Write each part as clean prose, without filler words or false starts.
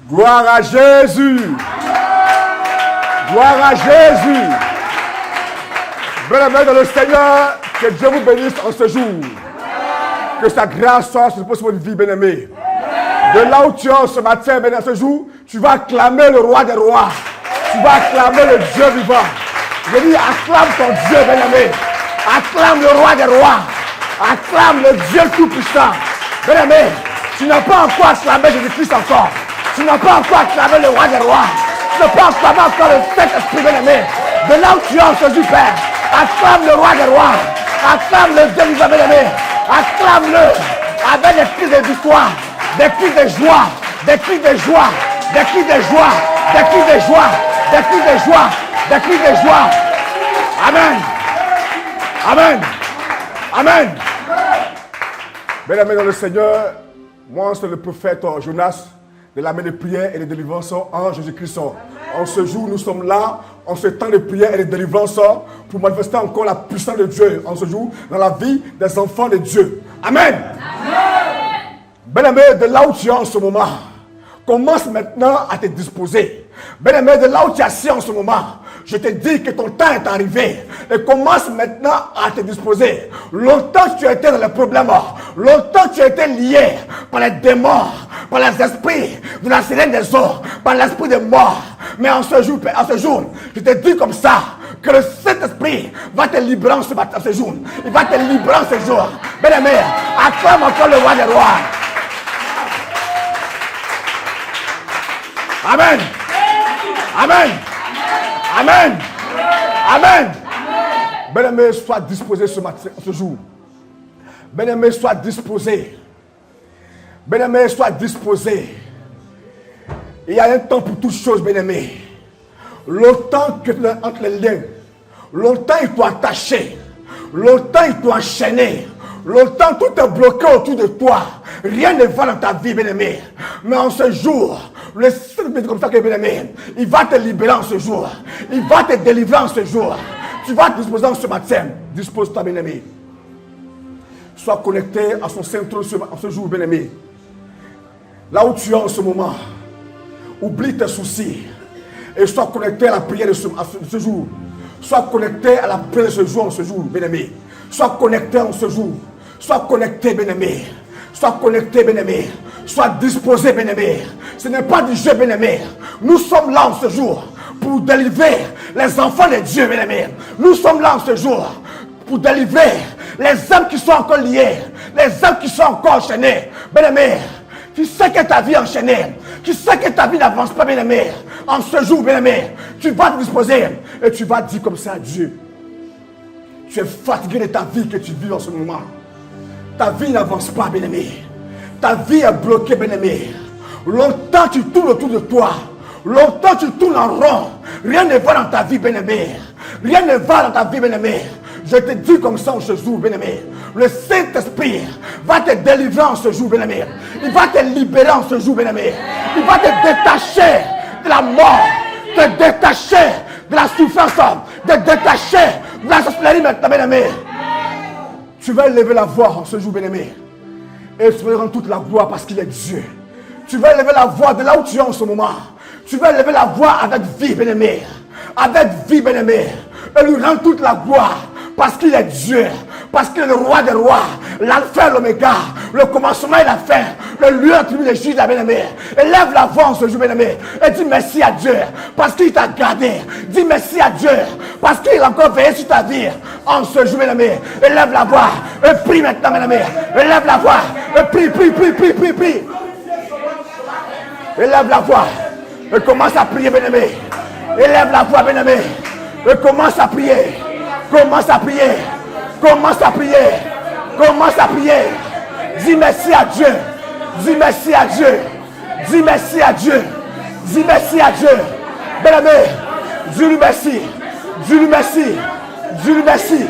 Gloire à Jésus. Gloire à Jésus. Bien-aimés dans le Seigneur, que Dieu vous bénisse en ce jour. Que sa grâce soit sur votre vie, bien-aimé. De là où tu es ce matin, bien, ce jour, tu vas acclamer le roi des rois. Tu vas acclamer le Dieu vivant. Je dis, acclame ton Dieu, bien-aimé. Acclame le roi des rois. Acclame le Dieu tout-puissant. Bien-aimé, tu n'as pas encore acclamé Jésus-Christ encore. Tu n'as pas encore acclamé le roi des rois. Tu n'as pas acclamé encore le Saint-Esprit, bien-aimé. De là où tu es en ce jour, Père, acclame le roi des rois. Acclame le Dieu vivant, bien-aimé. Acclame-le avec des cris de victoire, des cris de joie, des cris de joie, des cris de joie, des cris de joie, des cris de joie, des cris de joie. Amen. Amen. Amen. Bien-aimés dans le Seigneur, moi c'est le prophète Jonas de l'armée de prière et de délivrance en Jésus-Christ. En ce jour, nous sommes là, en ce temps de prière et de délivrance, pour manifester encore la puissance de Dieu en ce jour dans la vie des enfants de Dieu. Amen. Bien-aimé, de là où tu es en ce moment, commence maintenant à te disposer. Bien-aimé, de là où tu es assis en ce moment, je te dis que ton temps est arrivé. Et commence maintenant à te disposer. Longtemps tu as été dans les problèmes. Longtemps tu as été lié par les démons, par les esprits de la sirène des eaux, par l'esprit de mort. Mais en ce jour, je te dis comme ça, que le Saint-Esprit va te libérer en ce jour. Il va te libérer en ce jour. Bien-aimé, acclame encore le roi des rois. Amen. Amen. Amen. Amen. Bien-aimé, sois disposé ce matin, ce jour. Bien-aimé, sois disposé. Bien-aimé, sois disposé. Il y a un temps pour toutes choses, bien-aimé. Longtemps que tu es entre les liens. Longtemps il t'a attaché. Longtemps il t'a enchaîné. Longtemps tout est bloqué autour de toi. Rien ne va dans ta vie, bien-aimé. Mais en ce jour, le Seigneur comme ça que bien-aimé, il va te libérer en ce jour. Il va te délivrer en ce jour. Tu vas te disposer en ce matin. Dispose-toi, bien-aimé. Sois connecté à son Saint-Trône en ce jour, bien-aimé. Là où tu es en ce moment, oublie tes soucis. Et sois connecté à la prière de ce jour. Sois connecté à la prière de ce jour, en ce jour, bien-aimé. Sois connecté en ce jour. Sois connecté, bien-aimé. Sois connecté, bien-aimé. Sois disposé, bien-aimé. Ce n'est pas du jeu, bien-aimé. Nous sommes là en ce jour pour délivrer les enfants de Dieu, bien-aimé. Nous sommes là en ce jour pour délivrer les âmes qui sont encore liées, les âmes qui sont encore enchaînées. Bien-aimé, tu sais que ta vie est enchaînée. Tu sais que ta vie n'avance pas, bien-aimé. En ce jour, bien-aimé, tu vas te disposer et tu vas dire comme ça à Dieu. Tu es fatigué de ta vie que tu vis en ce moment. Ta vie n'avance pas, bien-aimé. Ta vie est bloquée, bien-aimé. Longtemps tu tournes autour de toi. Longtemps tu tournes en rond. Rien ne va dans ta vie, bien-aimé. Rien ne va dans ta vie, bien-aimé. Je te dis comme ça en ce jour, bien-aimé. Le Saint-Esprit va te délivrer en ce jour, bien-aimé. Il va te libérer en ce jour, bien-aimé. Il va te détacher de la mort. Te détacher de la souffrance. Te détacher de la sorcellerie maintenant, bien-aimé. Tu vas élever la voix en ce jour, bien-aimé. Et tu vas rendre toute la gloire parce qu'il est Dieu. Tu vas élever la voix de là où tu es en ce moment. Tu vas élever la voix avec vie, bien-aimé. Avec vie, bien-aimé. Et lui rendre toute la gloire parce qu'il est Dieu. Parce qu'il est le roi des rois. L'alpha et l'oméga. Le commencement et la fin. Le lieu entre lui et le juge, bien-aimé. Élève la voix en ce jour, bien-aimé. Et dis merci à Dieu. Parce qu'il t'a gardé. Dis merci à Dieu. Parce qu'il a encore veillé sur ta vie. En ce jour, bien-aimé. Élève la voix. Et prie maintenant, bien-aimé. Élève la voix. Et prie, prie, prie, prie, prie, prie. Élève la voix. Et commence à prier, bien-aimé. Élève la voix, bien-aimé. Et commence à prier. Commence à prier. Commence à prier. Commence à prier. Dis merci à Dieu. Dis merci à Dieu. Dis merci à Dieu. Dis merci à Dieu. Bien-aimé, dis-lui merci. Dis-lui merci. Dis-lui merci.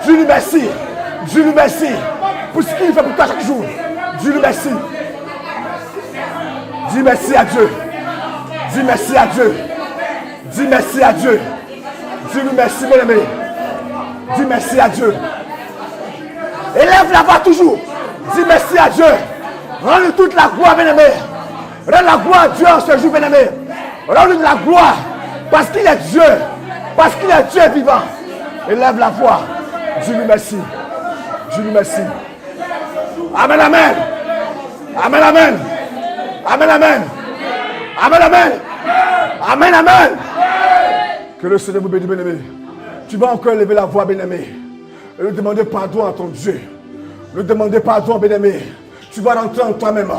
Dis-lui merci. Dis-lui merci. Pour ce qu'il fait pour toi chaque jour. Dis-lui merci. Dis merci à Dieu. Dis merci à Dieu. Dis merci à Dieu. Dis-lui merci, bien-aimé. Dis merci à Dieu. Élève la voix toujours. Dis merci à Dieu. Rends-lui toute la gloire, bien-aimé. Rends la gloire à Dieu en ce jour, bien-aimé. Rends-lui de la gloire. Parce qu'il est Dieu. Parce qu'il est Dieu vivant. Élève la voix. Dis-lui merci. Dis-lui merci. Amen, amen. Amen, amen. Amen, amen. Amen, amen. Amen, amen. Que le Seigneur vous bénisse, bien-aimé. Tu vas encore lever la voix, bien-aimé. Et lui demander pardon à ton Dieu. Lui demander pardon, bien-aimé. Tu vas rentrer en toi-même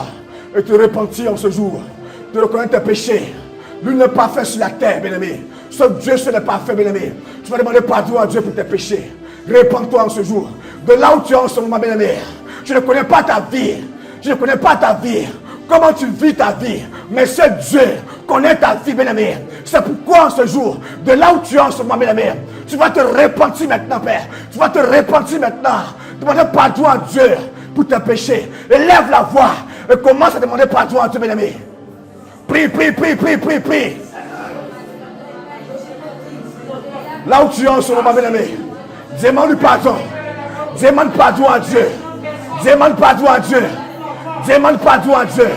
et te repentir en ce jour. De reconnaître tes péchés. Lui n'est pas fait sur la terre, bien-aimé. Sauf Dieu seul n'est pas fait, bien-aimé. Tu vas demander pardon à Dieu pour tes péchés. Répands-toi en ce jour. De là où tu es en ce moment, bien-aimé. Je ne connais pas ta vie. Je ne connais pas ta vie. Comment tu vis ta vie. Mais c'est Dieu connaît ta vie, bien-aimé. C'est pourquoi en ce jour, de là où tu es en ce moment, bien-aimé, tu vas te repentir maintenant, Père. Tu vas te repentir maintenant. Demander pardon à Dieu pour tes péchés. Élève la voix et commence à demander pardon à Dieu, bien-aimé. Prie, prie, prie, prie, prie, prie. Là où tu es en ce moment, bien-aimé, demande pardon. Demande pardon à Dieu. Demande pardon à Dieu. Demande pardon à Dieu.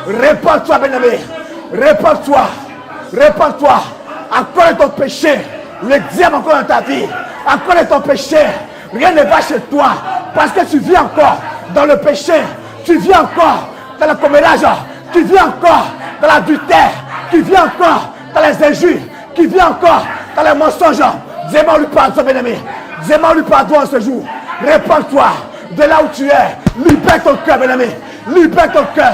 Répands-toi, bien-aimé. Répands-toi. Répands-toi. Accorde ton péché. Le diable encore dans ta vie. Accorde ton péché. Rien ne va chez toi. Parce que tu vis encore dans le péché. Tu vis encore dans le commérage. Tu vis encore dans l'adultère. Tu vis encore dans les injures. Tu vis encore dans les mensonges. Demande-lui pardon, bien-aimé. Demande-lui pardon en ce jour. Répands-toi de là où tu es. Libère ton cœur, bien-aimé. Libère ton cœur.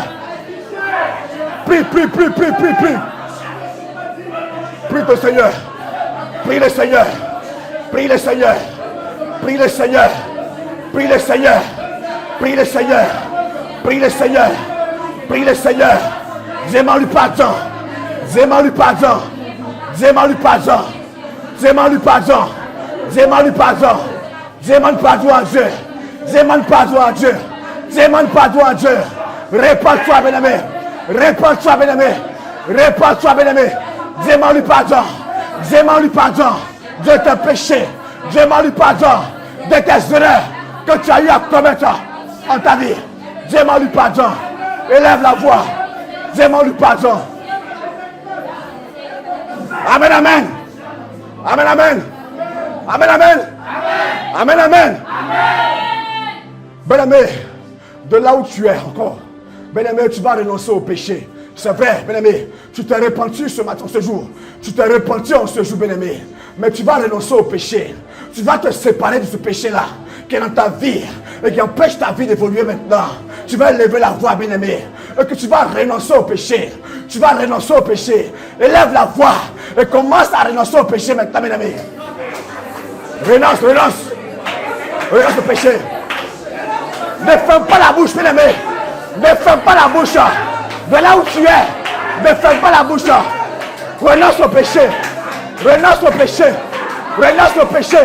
Prie, prie, prie, prie, prie, prie. Prie ton Seigneur. Prie le Seigneur. Prie le Seigneur. Prie le Seigneur. Prie le Seigneur. Prie le Seigneur. Prie le Seigneur. Prie le Seigneur. Demande-lui pardon. Demande-lui pardon. Demande-lui pardon. Demande-lui pardon. Demande-lui pardon. Demande pardon à Dieu. Demande pardon à Dieu. Demande pardon à Dieu. Répands-toi, bien-aimé. Répands-toi, bien-aimé. Répands-toi, bien-aimé. Demande-lui pardon. Demande-lui pardon de tes péchés. Demande-lui pardon de tes erreurs que tu as eu à commettre en ta vie. Demande-lui pardon. Élève la voix. Demande-lui pardon. Amen, amen. Amen, amen. Amen, amen. Amen, amen. Bien-aimé, de là où tu es encore, bien-aimé, tu vas renoncer au péché. C'est vrai, bien-aimé, tu t'es repenti ce matin, ce jour. Tu t'es repenti en ce jour, bien-aimé. Mais tu vas renoncer au péché. Tu vas te séparer de ce péché-là qui est dans ta vie et qui empêche ta vie d'évoluer maintenant. Tu vas élever la voix, bien-aimé, et que tu vas renoncer au péché. Tu vas renoncer au péché. Élève la voix et commence à renoncer au péché maintenant, bien-aimé. Renonce, renonce. Renonce au péché. Ne ferme pas la bouche, bien-aimé. Ne ferme pas la bouche. De là où tu es, ne ferme pas la bouche. Renonce au péché. Renonce au péché. Renonce au péché.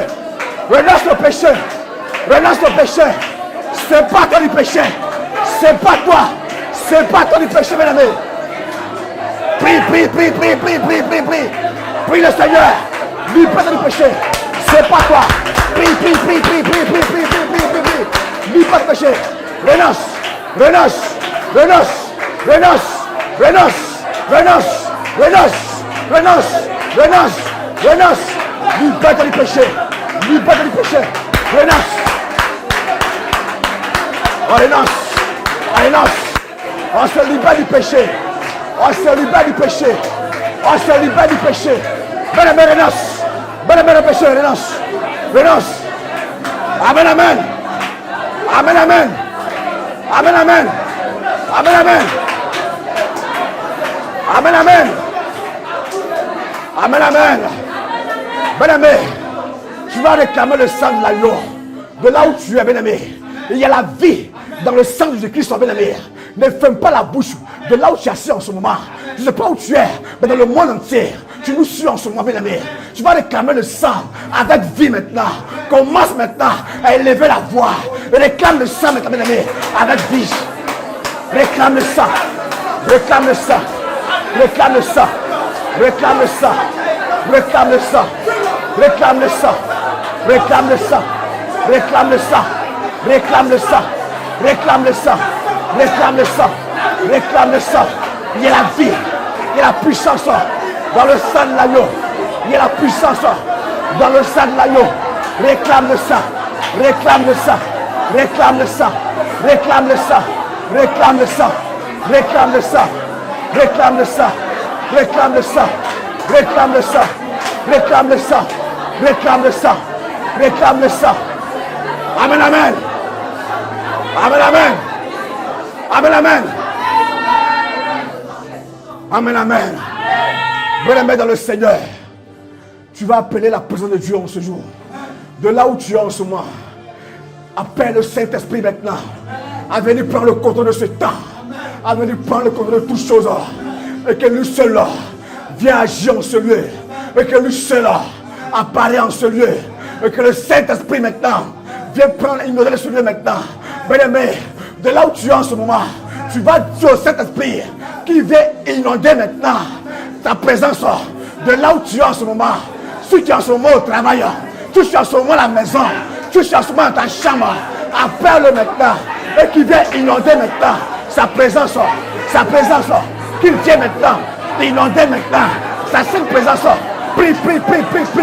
Renonce au péché. Renonce au péché. C'est pas toi du péché. C'est pas toi. C'est pas toi du péché, bien aimé. Prie, prie, prie, prie, prie, prie, prie, prie. Prie le Seigneur. Libère du péché. C'est pas toi. Prie, prie, prie, prie, prie, prie, prie, prie, prie, prie, prie. Libère du péché. Renonce. Renonce. Renonce. Renonce. Renonce. Renonce. Renonce. Renonce. Renonce. Renonce. Libère du péché. Libère du péché. Renonce. On renonce. On renonce. On se libère du péché. On se libère du péché. On se libère du péché. Bien-aimé, renonce. Bien-aimé, le péché, renonce. Renonce. Amen, amen. Amen, amen. Amen, amen. Amen, amen. Amen, amen. Amen, amen. Bien-aimé, tu vas réclamer le sang de l'agneau. De là où tu es, bien-aimé. Il y a la vie dans le sang de Jésus-Christ, bien-aimé. Ne ferme pas la bouche de là où tu es assis en ce moment. Je ne sais pas où tu es, mais dans le monde entier, tu nous suis en ce moment, bien-aimé. Tu vas réclamer le sang avec vie maintenant. Commence maintenant à élever la voix. Réclame le sang maintenant, bien-aimé, avec vie. Réclame le sang. Réclame le sang. Réclame le sang. Réclame le sang. Réclame le sang. Réclame le sang. Réclame le sang. Réclame le sang. Réclame le sang. Réclame le sang. Réclame le sang. Réclame le sang. Il y a la vie. Il y a la puissance dans le sang de l'agneau. Il y a la puissance dans le sang de l'agneau. Réclame le sang. Réclame le sang. Réclame le sang. Réclame le sang. Réclame le sang. Réclame le sang. Réclame le sang. Réclame le sang. Réclame le sang. Réclame le sang. Réclame le sang. Réclame le sang. Amen, amen. Amen, amen. Amen, amen. Amen, amen. Bien-aimé dans le Seigneur, tu vas appeler la présence de Dieu en ce jour. De là où tu es en ce moment, appelle le Saint-Esprit maintenant à venir prendre le contrôle de ce temps, à venir prendre le contrôle de toutes choses, et que lui seul vienne agir en ce lieu, et que lui seul apparaît en ce lieu, et que le Saint-Esprit maintenant vienne prendre inonder ce lieu maintenant. Bien-aimé, de là où tu es en ce moment, tu vas dire au Saint-Esprit qui vient inonder maintenant ta présence. De là où tu es en ce moment, si tu es en ce moment au travail, si tu es en ce moment à la maison, si tu es en ce moment dans ta chambre, appelle-le maintenant et qu'il vient inonder maintenant sa présence, qu'il vient maintenant inonder maintenant sa sainte présence. Prie, prie, prie, prie, prie.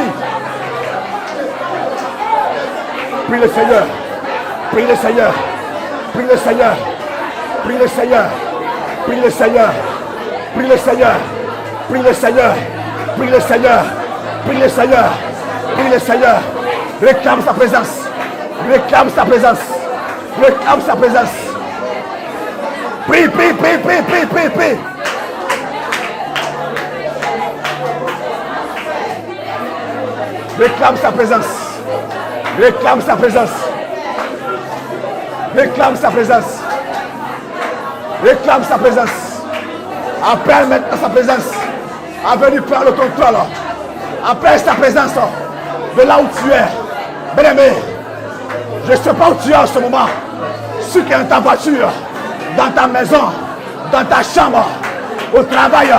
Prie le Seigneur, prie le Seigneur, prie le Seigneur, prie le Seigneur, prie le Seigneur, prie le Seigneur, prie le Seigneur, prie le Seigneur, prie le Seigneur, prie le Seigneur, réclame sa présence, réclame sa présence, réclame sa présence. Prie, prie, prie, prie, prie, prie, prie. Réclame sa présence. Réclame sa présence. Réclame sa présence. Réclame sa présence. Appelle maintenant sa présence. À venir prendre le contrôle. Appelle sa présence. De là où tu es. Bien-aimé, je ne sais pas où tu es en ce moment. Si tu es dans ta voiture, dans ta maison, dans ta chambre, au travail,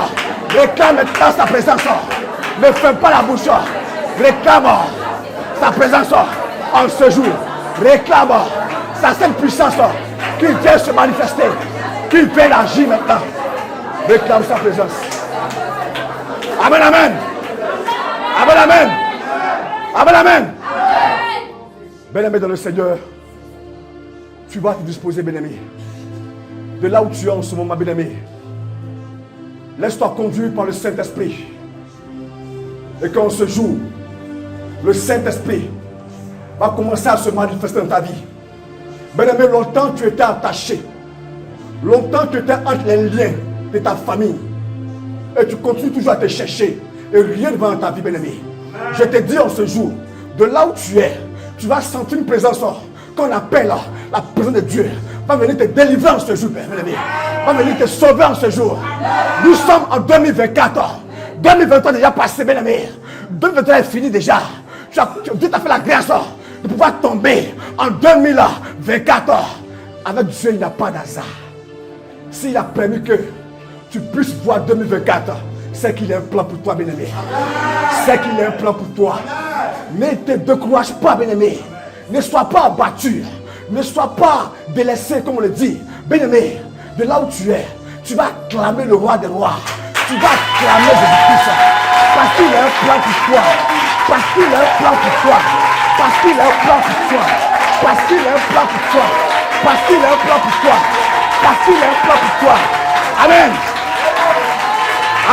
réclame maintenant sa présence. Ne ferme pas la bouche. Réclame sa présence en ce jour. Réclame sa sainte puissance qui vient se manifester, qui vient agir maintenant. Réclame sa présence. Amen, amen. Amen, amen. Amen, amen. Bien-aimé dans le Seigneur, tu vas te disposer, bien-aimé. De là où tu es en ce moment, bien-aimé, laisse-toi conduire par le Saint-Esprit. Et qu'en ce jour, le Saint-Esprit va commencer à se manifester dans ta vie. Bien-aimé, longtemps tu étais attaché. Longtemps tu étais entre les liens de ta famille. Et tu continues toujours à te chercher. Et rien ne va dans ta vie, bien-aimé. Je te dis en ce jour, de là où tu es, tu vas sentir une présence qu'on appelle la présence de Dieu. Va venir te délivrer en ce jour, bien-aimé. Va venir te sauver en ce jour. Nous sommes en 2024. 2023 est déjà passé, bien-aimé. 2023 est fini déjà. Dieu t'a fait la grâce de pouvoir tomber en 2024. Avec Dieu, il n'y a pas d'hasard. S'il a permis que tu puisses voir 2024, c'est qu'il a un plan pour toi, bien-aimé. C'est qu'il a un plan pour toi. Ne te décourage pas, bien-aimé. Ne sois pas abattu. Ne sois pas délaissé, comme on le dit. Bien-aimé, de là où tu es, tu vas acclamer le roi des rois. Tu vas acclamer Jésus-Christ. Parce qu'il a un plan pour toi. Parce qu'il a un plan pour toi. Parce qu'il a un plan pour toi. Parce qu'il a un plan pour toi. Parce qu'il a un plan pour toi. Parce qu'il a un plan pour toi. Amen.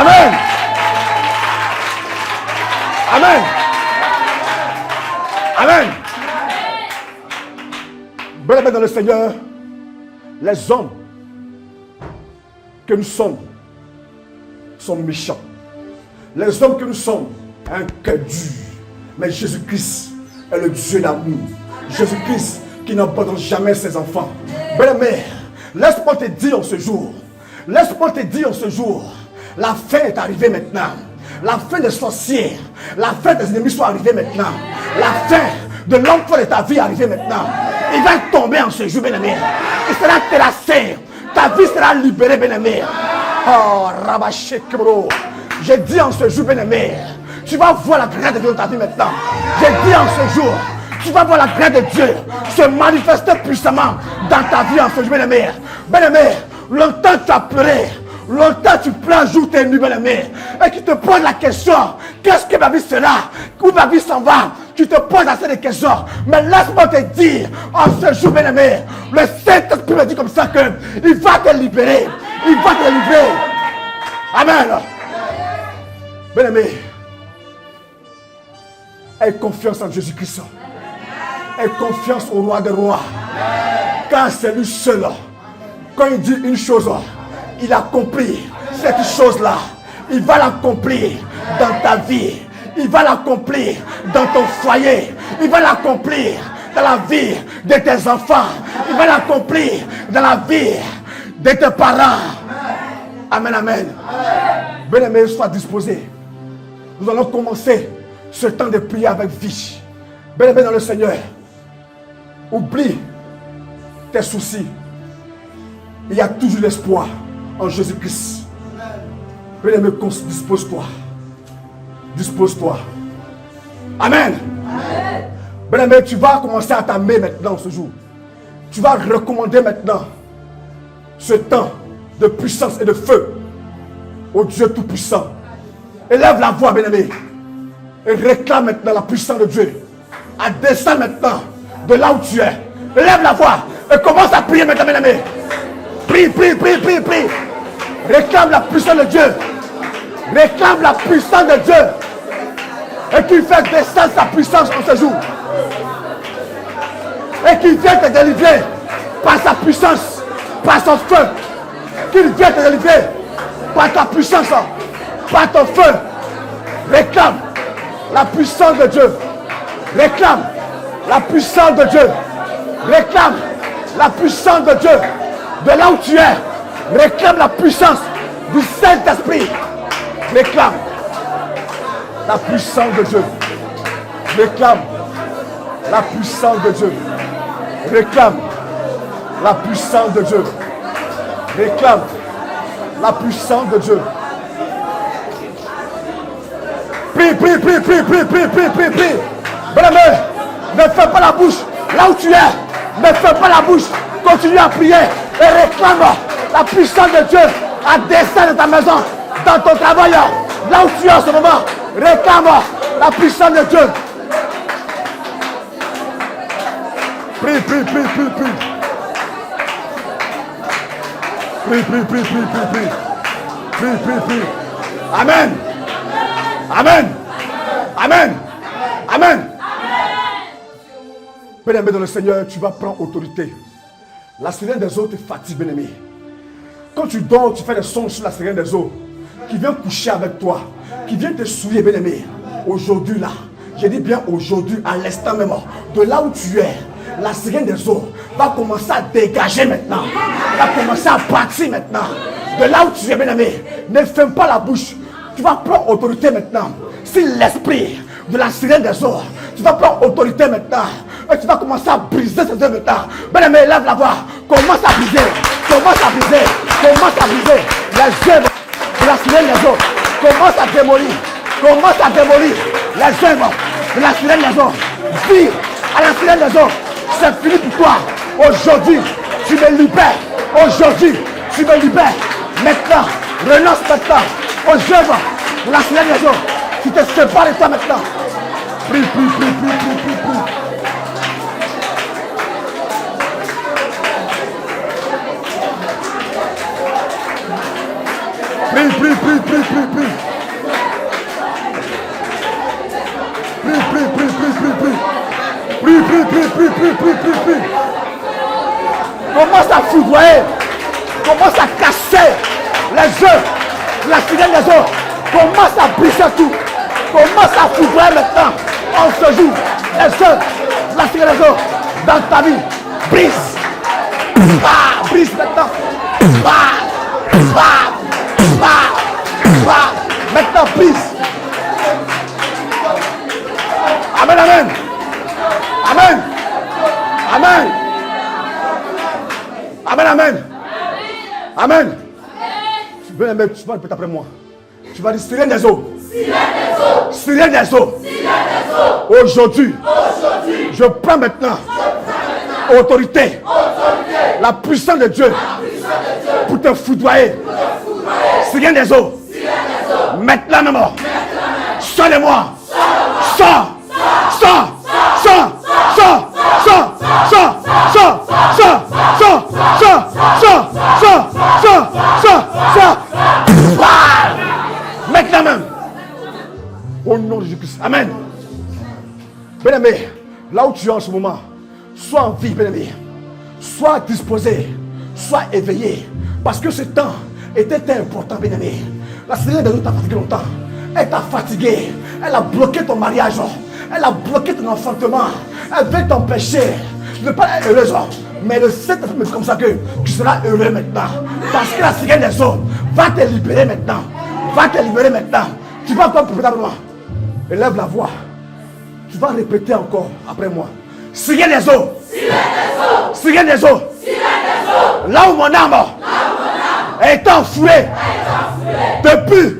Amen. Amen. Amen. Bien-aimés dans le Seigneur, les hommes que nous sommes sont méchants. Les hommes que nous sommes ont un cœur dur. Mais Jésus-Christ est le Dieu d'amour. Jésus-Christ qui n'abandonne jamais ses enfants. Bien-aimé, laisse-moi te dire en ce jour, laisse-moi te dire en ce jour, la fin est arrivée maintenant. La fin des sorciers, la fin des ennemis sont arrivées maintenant. La fin de l'emploi de ta vie est arrivée maintenant. Il va tomber en ce jour, bien-aimé. Il sera terrassé. Ta vie sera libérée, bien-aimé. Oh, Rabaché Kebro. Je dis en ce jour, bien-aimé, tu vas voir la grâce de Dieu dans ta vie maintenant. Je dis en ce jour, tu vas voir la grâce de Dieu se manifester puissamment dans ta vie en ce jour, bien-aimé. Bien-aimé, longtemps tu as pleuré. longtemps tu pleures jour et nuit, bien-aimé, et qui te pose la question, qu'est-ce que ma vie sera? Où ma vie s'en va? Tu te poses assez de questions. Mais laisse-moi te dire, en ce jour, bien-aimé, le Saint-Esprit me dit comme ça que il va te libérer. Il va te libérer. Amen. Bien-aimé, aie confiance en Jésus-Christ. Aie confiance au roi des rois. Car c'est lui seul. Quand il dit une chose, il accomplit cette chose-là. Il va l'accomplir dans ta vie. Il va l'accomplir dans ton foyer. Il va l'accomplir dans la vie de tes enfants. Il va l'accomplir dans la vie de tes parents. Amen, amen. Bien-aimé, sois disposé. Nous allons commencer ce temps de prière avec vie. Bien-aimé dans le Seigneur, oublie tes soucis. Il y a toujours l'espoir en Jésus-Christ. Bien-aimé, dispose-toi. Dispose-toi. Amen. Bien-aimé, tu vas commencer à t'aimer maintenant ce jour. Tu vas recommander maintenant ce temps de puissance et de feu au Dieu Tout-Puissant. Élève la voix, bien-aimé, et réclame maintenant la puissance de Dieu. À descendre maintenant de là où tu es. Élève la voix et commence à prier maintenant, bien-aimé. Prie, prie, prie, prie, prie. Réclame la puissance de Dieu. Réclame la puissance de Dieu. Et qu'il fait descendre sa puissance en ce jour. Et qu'il vient te délivrer par sa puissance, par son feu. Qu'il vient te délivrer par ta puissance, par ton feu. Réclame la puissance de Dieu. Réclame la puissance de Dieu. Réclame la puissance de Dieu. De là où tu es, réclame la puissance du Saint-Esprit. Réclame la puissance de Dieu. Réclame la puissance de Dieu. Réclame la puissance de Dieu. Réclame la puissance de Dieu. Prie, prie, prie, prie, prie, prie, prie, prie, prie. Bien-aimé, ne fais pas la bouche là où tu es. Ne fais pas la bouche. Continue à prier et réclame la puissance de Dieu à descendre de ta maison, dans ton travail, là où tu es en ce moment. Réclame la puissance de Dieu. Prie, prie, prie, prie, prie. Prie, prie, prie, prie, prie, prie. Prie, prie, prie. Amen. Amen. Amen. Amen. Bien-aimé dans le Seigneur, tu vas prendre autorité. La sirène des eaux te fatigue, bien-aimé. Quand tu dors, tu fais des sons sur la sirène des eaux qui vient coucher avec toi, qui vient te souiller, bien-aimé. Aujourd'hui, là, je dis bien aujourd'hui, à l'instant même, de là où tu es, la sirène des eaux va commencer à dégager maintenant. Va commencer à partir maintenant. De là où tu es, bien-aimé, ne ferme pas la bouche. Tu vas prendre autorité maintenant. Si l'esprit de la sirène des eaux, tu vas prendre autorité maintenant. Et tu vas commencer à briser ces œuvres maintenant. Bien-aimé, lève la voix. Commence à briser. Commence à briser. Commence à briser les œuvres de la sirène des eaux. Commence à démolir. Commence à démolir les œuvres de la sirène des eaux. Dis à la sirène des eaux, c'est fini pour toi. Aujourd'hui, tu me libères. Aujourd'hui, tu me libères. Maintenant, renonce maintenant aux œuvres de la sirène des eaux. Tu te sépares de toi maintenant. Prie, prie, prie, prie, prie, prie, prie. Prie, prie, prie, prie, prie, prie. Prie, prie, prie, prie, prie, prie. Prie, prie, prie, prie, prie, prie, prie, prie. Commence à foudroyer. Commence à casser les œufs, la sirène des eaux. Commence à briser tout. Commence à foudroyer maintenant. En ce jour, les œufs, la sirène des eaux, dans ta vie. Brise. Bah, brise maintenant. Bah, bah. Maintenant, prise. Amen, amen. Amen. Amen. Amen, amen. Amen. Tu veux aimer, tu vas répéter après moi. Tu vas dire sirène des eaux. Sirène des eaux. Aujourd'hui, je prends maintenant autorité. La puissance de Dieu pour te foudroyer. Seigneur des eaux. Maintenant même. Sors-les-moi. Sors. Sors. Sors. Sors. Sors. Sors. Sors. Sors. Sors. Sors. Sors. Sors. Sors. Sors. Sors. Maintenant même. Au nom de Jésus-Christ. Amen. Bien-aimé, là où tu es en ce moment, sois en vie, bien-aimé. Sois disposé. Sois éveillé. Parce que ce temps était important, bien-aimé. La Seigneur de Dieu t'a fatigué longtemps. Elle t'a fatigué. Elle a bloqué ton mariage. Elle a bloqué ton enfantement. Elle veut t'empêcher de ne pas être heureuse. Mais le Seigneur est comme ça que tu seras heureux maintenant. Parce que la Seigneur des eaux va te libérer maintenant. Va te libérer maintenant. Tu vas encore plus moi. Élève la voix. Tu vas répéter encore après moi. Seigneur des eaux. Seigneur des eaux. Là où mon âme est enfouée depuis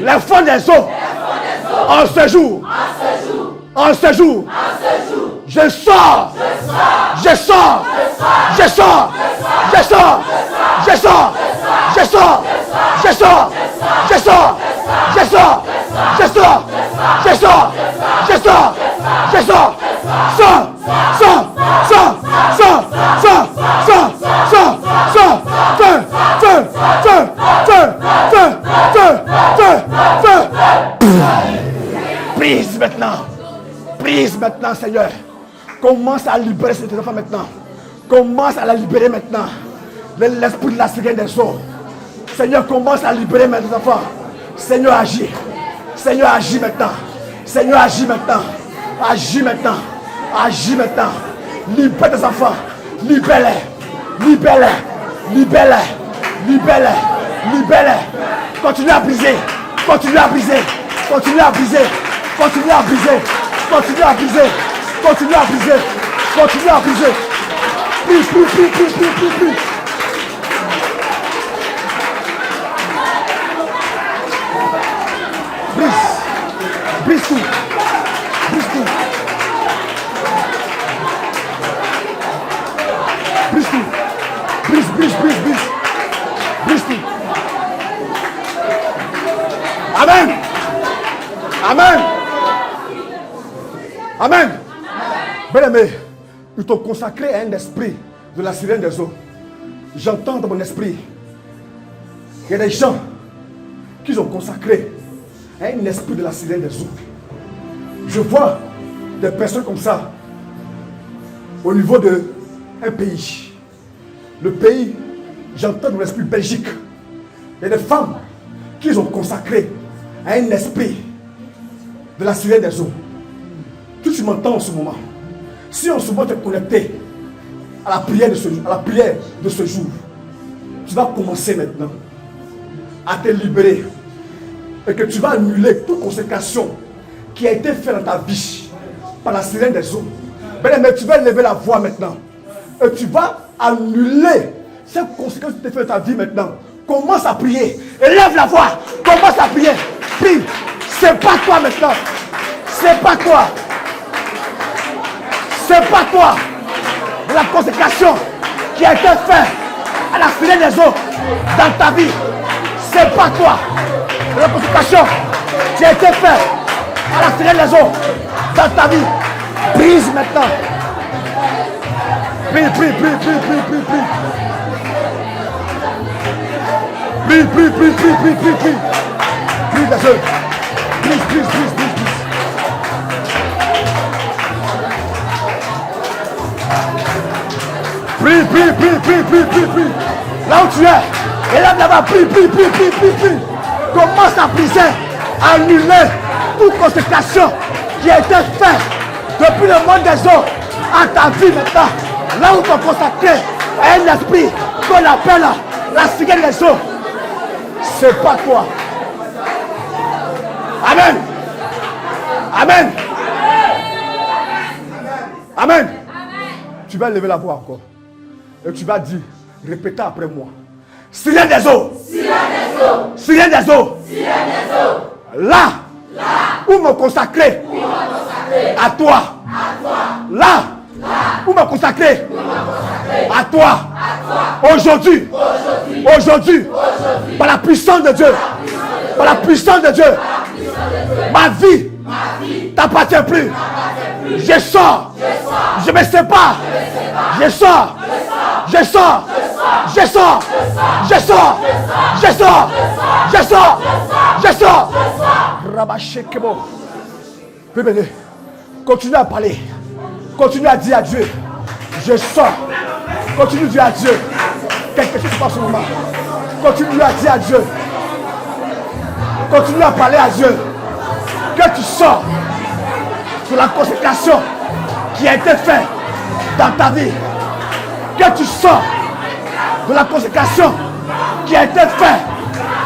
les fonds des eaux. En ce jour. En ce jour. Je sors. Je sors. Je sors. Je sors. Je sors. Je sors. Je sors. Je sors. Je sors. Je sors. Je sors. Je sors. Je sors. Sors. Sors. Sors. Sors. Sors. Sors. Sors. Sors. Feu. Feu. Feu. Feu. Feu. Feu. Feu. Feu. Prise maintenant. Prise maintenant, Seigneur. Commence à libérer cet enfant maintenant. Commence à la libérer maintenant. L'esprit de la Seigneur des eaux. Seigneur, commence à libérer mes enfants. Seigneur, agis. Seigneur, agis maintenant. Seigneur, agis maintenant. Agis maintenant. Agis maintenant. Libère tes enfants. Libère-les. Libère-les. Libère-les. Libère-les. Libère-les. Continue à briser. Continue à briser. Continue à briser. Continue à briser. Continue à briser. Continue à briser. Continue à briser. Plus. Brise tout. Brise tout. Brise tout. Brise tout. Amen. Amen. Amen. Bien-aimé, ils t'ont consacré à un esprit de la sirène des eaux. J'entends dans mon esprit, il y a des gens qui ont consacré à un esprit de la sirène des eaux. Je vois des personnes comme ça au niveau d'un pays. Le pays, j'entends dans l'esprit Belgique. Il y a des femmes qui ont consacré à un esprit de la sirène des eaux. Tu m'entends en ce moment. Si en ce moment tu es connecté à la prière de ce jour, tu vas commencer maintenant à te libérer et que tu vas annuler toute consécration qui a été faite dans ta vie par la sirène des eaux. Mais tu vas lever la voix maintenant et tu vas annuler cette conséquence qui a été faite dans ta vie maintenant. Commence à prier. Élève la voix. Commence à prier. Prie. C'est pas toi maintenant. C'est pas toi. C'est pas toi. La consécration qui a été faite à la sirène des eaux dans ta vie. C'est pas toi. La consécration qui a été faite à la sirène des eaux dans ta vie. Brise maintenant. Prie. Prie des œufs. Prise. Prie. Là où tu es, élève là-bas, prie. Commence à briser, à annuler toute consécration qui a été faite depuis le monde des eaux à ta vie maintenant. Là où tu es consacré à un esprit qu'on appelle la cigale des eaux. C'est pas toi. Amen. Tu vas lever la voix encore. Et tu vas dire, répétez après moi. Sirène des eaux. Là où me consacrer à toi. Là où me consacrer à toi. Aujourd'hui. Aujourd'hui, par la puissance de Dieu, par la puissance de Dieu, ma vie t'appartient plus. Je sors, je me sépare, je sors, je sors, je sors, je sors, je sors, je sors, je sors. Rabachekebo. Venez, continue à parler, continue à dire à Dieu, je sors, continue à dire à Dieu, quelque chose se passe au moment, continue à dire à Dieu, continue à parler à Dieu, que tu sors sur la consécration qui a été faite dans ta vie, que tu sors de la consécration qui a été faite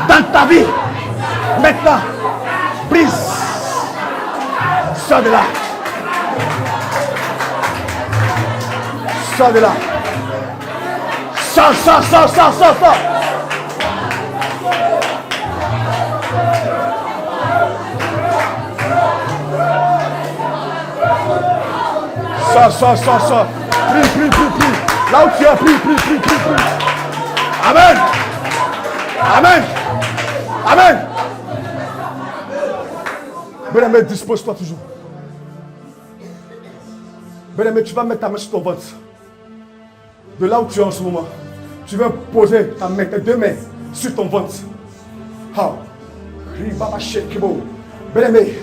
dans ta vie. Maintenant, prise, sors de là, sors de là, sors, sors, sors, sors, sors, sors. Sors. Prie. Là où tu es, prie. Amen. Bien-aimé, dispose-toi toujours. Bien-aimé, tu vas mettre ta main sur ton ventre. De là où tu es en ce moment, tu vas poser ta main, tes deux mains sur ton ventre. Bien-aimé,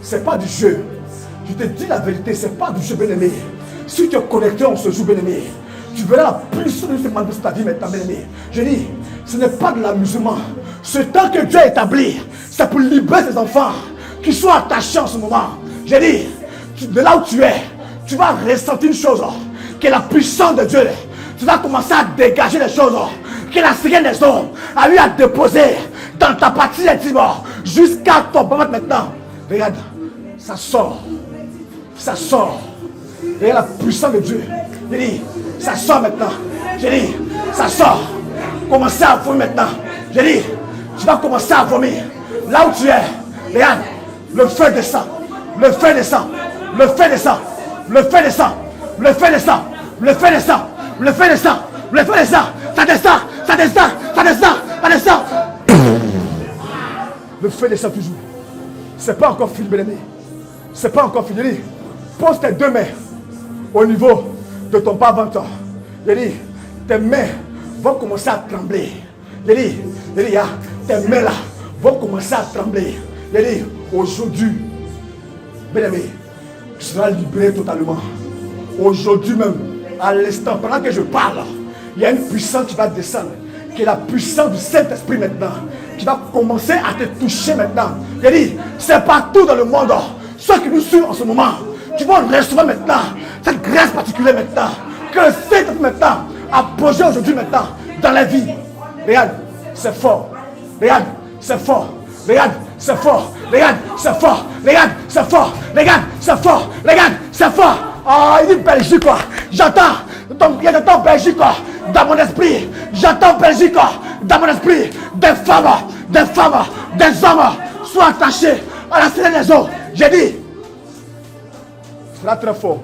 c'est pas du jeu. Je te dis la vérité, c'est pas du jeu, bien-aimé. Si tu es connecté en ce jour, bien-aimé, tu verras la puissance de ce mandat sur ta vie maintenant, bien-aimé. Je dis, ce n'est pas de l'amusement. Ce temps que Dieu a établi, c'est pour libérer ses enfants qui sont attachés en ce moment. Je dis, de là où tu es, tu vas ressentir une chose, qui est la puissance de Dieu. Tu vas commencer à dégager les choses que la sirène des hommes a eu à déposer dans ta partie intime jusqu'à ton moment maintenant. Regarde, ça sort. Ça sort. Regarde la puissance de Dieu. Je dis, ça sort maintenant. Je dis, ça sort. Commencez à vomir maintenant. Je dis, tu vas commencer à vomir. Là où tu es, regarde, le feu descend. Le feu descend. Le feu descend. Le feu descend. Le feu descend. Le feu descend. Le feu descend. Le feu descend. Ça descend. Ça descend. Ça descend. Ça descend. Le feu descend toujours. C'est pas encore fini, bien-aimé. C'est pas encore fini. Pose tes deux mains au niveau de ton bas-ventre. Tes mains vont commencer à trembler. Tes mains là vont commencer à trembler. Aujourd'hui, bien-aimé, tu seras libéré totalement. Aujourd'hui même, à l'instant, pendant que je parle, il y a une puissance qui va descendre, qui est la puissance du Saint-Esprit maintenant, qui va commencer à te toucher maintenant. C'est partout dans le monde. Ceux qui nous suivent en ce moment, tu vas recevoir maintenant cette grâce particulière maintenant, que le Saint-Esprit maintenant a posé aujourd'hui maintenant dans la vie. Regarde, c'est fort. Regarde, c'est fort. Regarde, c'est fort. Regarde, c'est fort. Regarde, c'est fort. Regarde, c'est fort. Regarde, c'est fort. Oh, il dit Belgique quoi. J'entends Belgique quoi. Dans mon esprit. J'entends Belgique quoi. Dans mon esprit. Des femmes, des hommes sont attachés à la scène des eaux. J'ai dit. C'est là très fort.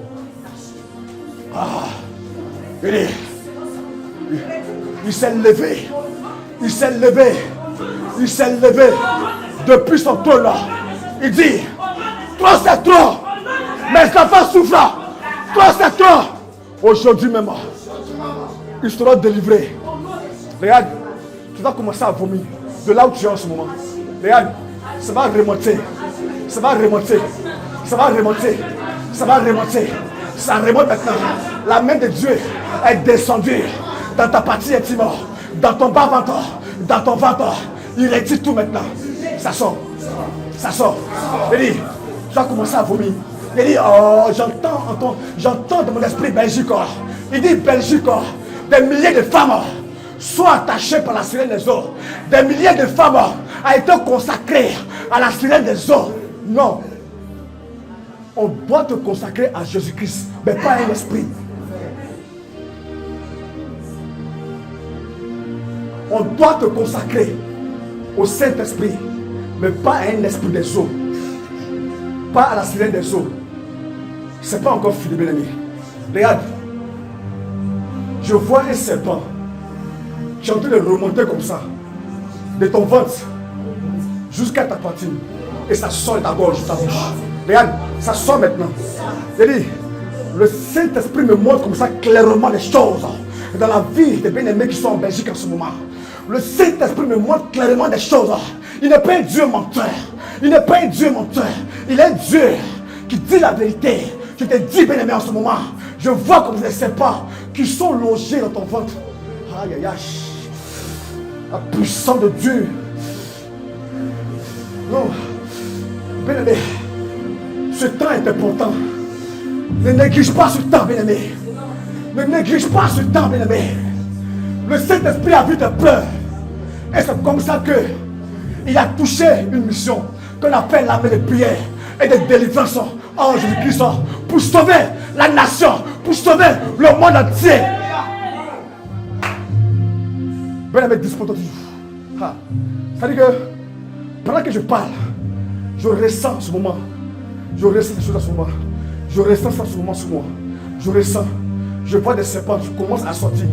Il s'est levé. Il s'est levé. Il s'est levé. Depuis son trône là. Il dit. Toi c'est trop. Mes enfants souffrent. Toi c'est trop. Aujourd'hui même. Il sera délivré. Regarde. Tu vas commencer à vomir. De là où tu es en ce moment. Regarde. Ça va remonter. Ça va remonter. Ça va remonter. Ça va remonter. Ça remonte maintenant. La main de Dieu est descendue dans ta partie intime, dans ton bas-ventre, dans ton ventre. Il retire tout maintenant. Ça sort. Ça sort. Il dit, tu vas commencer à vomir. Il dit, oh, j'entends dans mon esprit Belgique. Il dit, Belgique, des milliers de femmes sont attachées par la sirène des eaux. Des milliers de femmes ont été consacrées à la sirène des eaux. Non. On doit te consacrer à Jésus-Christ, mais pas à un esprit. On doit te consacrer au Saint-Esprit, mais pas à un esprit des eaux. Pas à la sirène des eaux. C'est pas encore fini, bien aimé. Regarde. Je vois un serpent Tu es en train de remonter comme ça, de ton ventre jusqu'à ta poitrine. Et ça sort de ta gorge, de ta bouche. Regarde, ça sort maintenant. J'ai dit, le Saint-Esprit me montre comme ça clairement les choses dans la vie des bien-aimés qui sont en Belgique en ce moment. Le Saint-Esprit me montre clairement des choses. Il n'est pas un Dieu menteur. Il n'est pas un Dieu menteur. Il est un Dieu qui dit la vérité. Je te dis, bien-aimé, en ce moment, je vois comme des serpents qui sont logés dans ton ventre. Aïe, aïe, aïe. La puissance de Dieu. Non. Bien-aimé, ce temps est important. Ne néglige pas ce temps, bien-aimé. Ne néglige pas ce temps, bien-aimé. Le Saint-Esprit a vu tes pleurs. Et c'est comme ça que il a touché une mission qu'on appelle l'armée de prière et de délivrance en Jésus-Christ pour sauver la nation, pour sauver le monde entier. Bien-aimé, dispose-toi toujours. C'est-à-dire que pendant que je parle, je ressens ce moment. Je ressens ces choses à ce moment. Je ressens ça ce moment sur moi. Je ressens. Je vois des serpents qui commencent à sortir.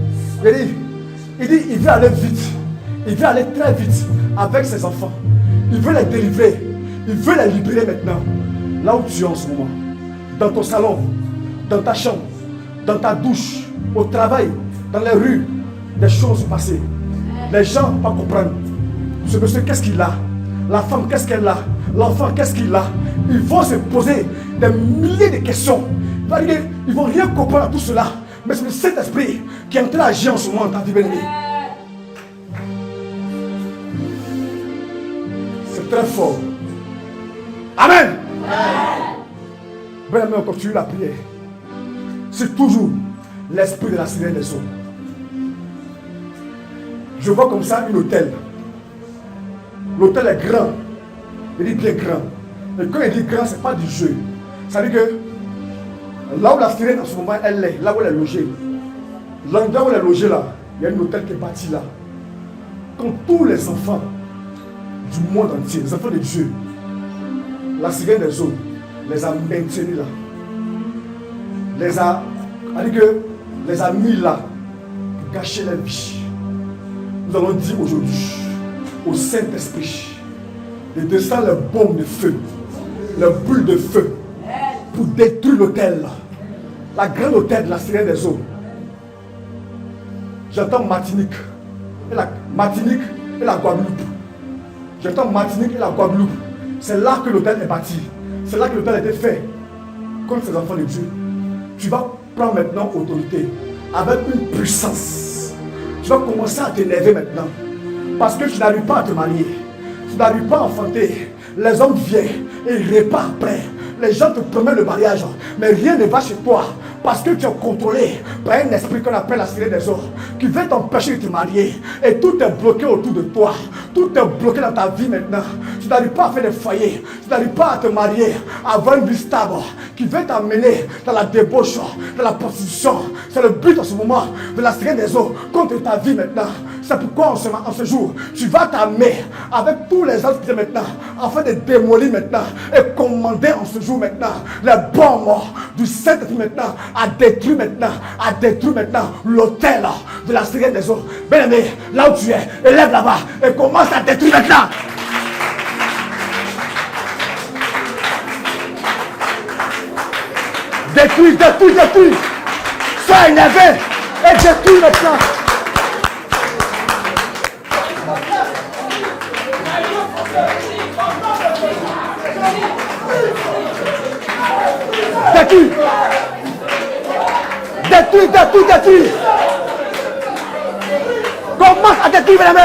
Il dit, il veut aller vite. Il veut aller très vite avec ses enfants. Il veut les délivrer. Il veut les libérer maintenant. Là où tu es en ce moment. Dans ton salon. Dans ta chambre. Dans ta douche. Au travail. Dans les rues. Des choses passées. Les gens ne vont pas comprendre. Ce monsieur, qu'est-ce qu'il a? La femme, qu'est-ce qu'elle a? L'enfant, qu'est-ce qu'il a? Ils vont se poser des milliers de questions. Ils ne vont rien comprendre à tout cela. Mais c'est le Saint-Esprit qui est en train d'agir en ce moment dans ta vie, bien-aimé. C'est très fort. Amen. Bien-aimé, on continue la prière. C'est toujours l'esprit de la sirène des eaux. Je vois comme ça un hôtel. L'hôtel est grand. Il dit bien grand. Et quand il dit grand, ce n'est pas du jeu. Ça veut dire que là où la sirène en ce moment, elle est, là où elle est logée, l'endroit où elle est logée là, il y a un hôtel qui est bâti là. Quand tous les enfants du monde entier, les enfants de Dieu, la sirène des eaux les a maintenus là. Les a mis là pour cacher leur vie. Nous allons dire aujourd'hui au Saint-Esprit de descendre les bombes de feu, les boules de feu pour détruire l'hôtel, la grande hôtel de la sirène des eaux. J'entends Martinique et la Guadeloupe. J'entends Martinique et la Guadeloupe. C'est là que l'hôtel est bâti. C'est là que l'hôtel a été fait contre ces enfants de Dieu. Tu vas prendre maintenant autorité avec une puissance. Tu vas commencer à t'énerver maintenant. Parce que tu n'arrives pas à te marier. Tu n'arrives pas à enfanter. Les hommes viennent et ils repartent après. Les gens te promettent le mariage, mais rien ne va chez toi. Parce que tu es contrôlé par un esprit qu'on appelle la sirène des eaux qui veut t'empêcher de te marier. Et tout est bloqué autour de toi. Tout est bloqué dans ta vie maintenant. Tu n'arrives pas à faire des foyers. Tu n'arrives pas à te marier, à avoir une vie stable qui veut t'amener dans la débauche, dans la prostitution. C'est le but en ce moment de la sirène des eaux contre ta vie maintenant. C'est pourquoi en ce jour, tu vas t'armer avec tous les autres maintenant afin de démolir maintenant et commander en ce jour maintenant les bombes du Saint-Esprit maintenant à détruire maintenant l'hôtel de la sirène des eaux. Bien-aimé, là où tu es, élève là-bas et commence à détruire maintenant. Détruis. Sois énervé et détruis maintenant. Détruis. Commence à détruire la main.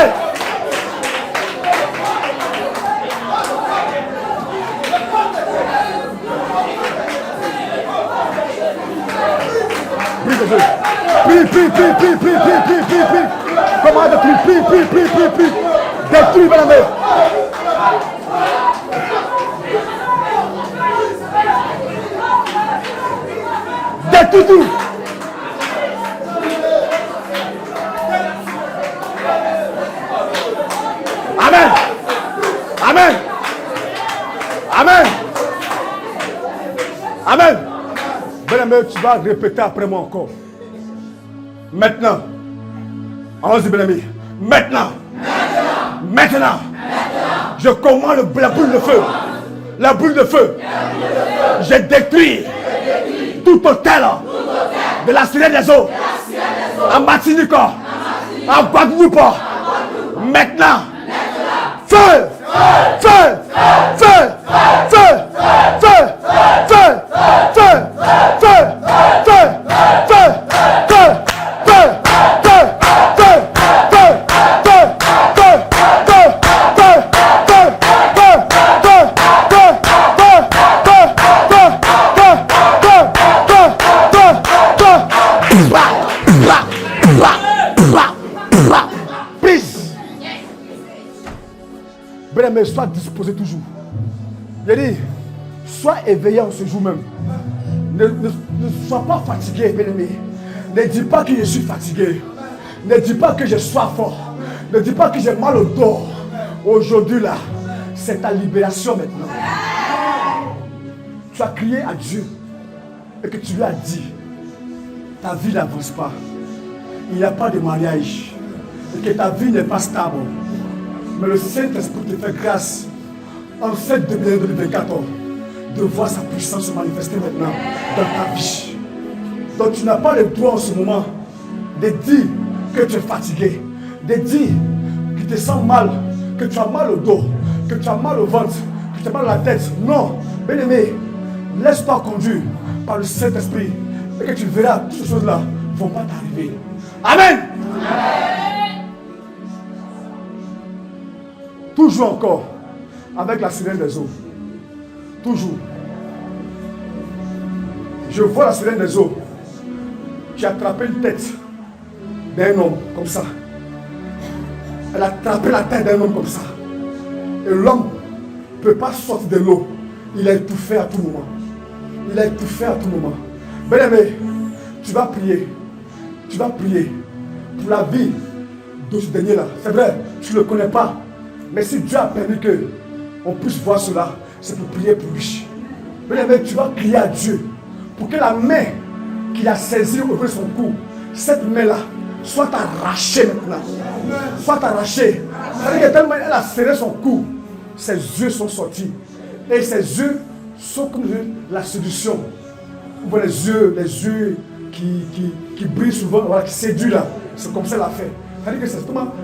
Prie. Comment détruire? Prie. Détruis la main. Détruis tout. Amen. Bien-aimé, tu vas répéter après moi encore. Maintenant, allons-y, bien-aimé. Maintenant. Maintenant. Je commande la boule de feu. La boule de feu. Je détruis tout hôtel de la sirène des eaux. En Martinique. En Guadeloupe. Maintenant. Feu. Feu. Feu. Feu. Feu. Feu. Feu. Feu. Feu. Feu. Mais sois disposé toujours. Il dit, sois éveillé en ce jour même. Ne sois pas fatigué, bien-aimé. Ne dis pas que je suis fatigué. Ne dis pas que je sois fort. Ne dis pas que j'ai mal au dos. Aujourd'hui là, c'est ta libération maintenant. Tu as crié à Dieu et que tu lui as dit, ta vie n'avance pas. Il n'y a pas de mariage. Et que ta vie n'est pas stable. Mais le Saint-Esprit te fait grâce en cette 2024 de voir sa puissance se manifester maintenant dans ta vie. Donc tu n'as pas le droit en ce moment de dire que tu es fatigué, de dire que tu te sens mal, que tu as mal au dos, que tu as mal au ventre, que tu as mal à la tête. Non, bien-aimé, laisse-toi conduire par le Saint-Esprit et que tu verras toutes ces choses-là ne vont pas t'arriver. Amen. Toujours encore, avec la sirène des eaux. Toujours. Je vois la sirène des eaux qui a attrapé une tête d'un homme comme ça. Elle a attrapé la tête d'un homme comme ça. Et l'homme ne peut pas sortir de l'eau. Il a étouffé à tout moment. Il a étouffé à tout moment. Bien-aimé, tu vas prier. Tu vas prier pour la vie de ce dernier-là. C'est vrai, tu ne le connais pas. Mais si Dieu a permis qu'on puisse voir cela, c'est pour prier pour lui. Bien-aimé, tu vas prier à Dieu pour que la main qu'il a saisie au niveau de son cou, cette main-là, soit arrachée maintenant. Soit arrachée. C'est-à-dire que tellement elle a serré son cou, ses yeux sont sortis. Et ses yeux sont comme la séduction. Vous voyez les yeux qui brillent souvent, voilà, qui séduisent là. C'est comme ça qu'elle a fait. C'est-à-dire que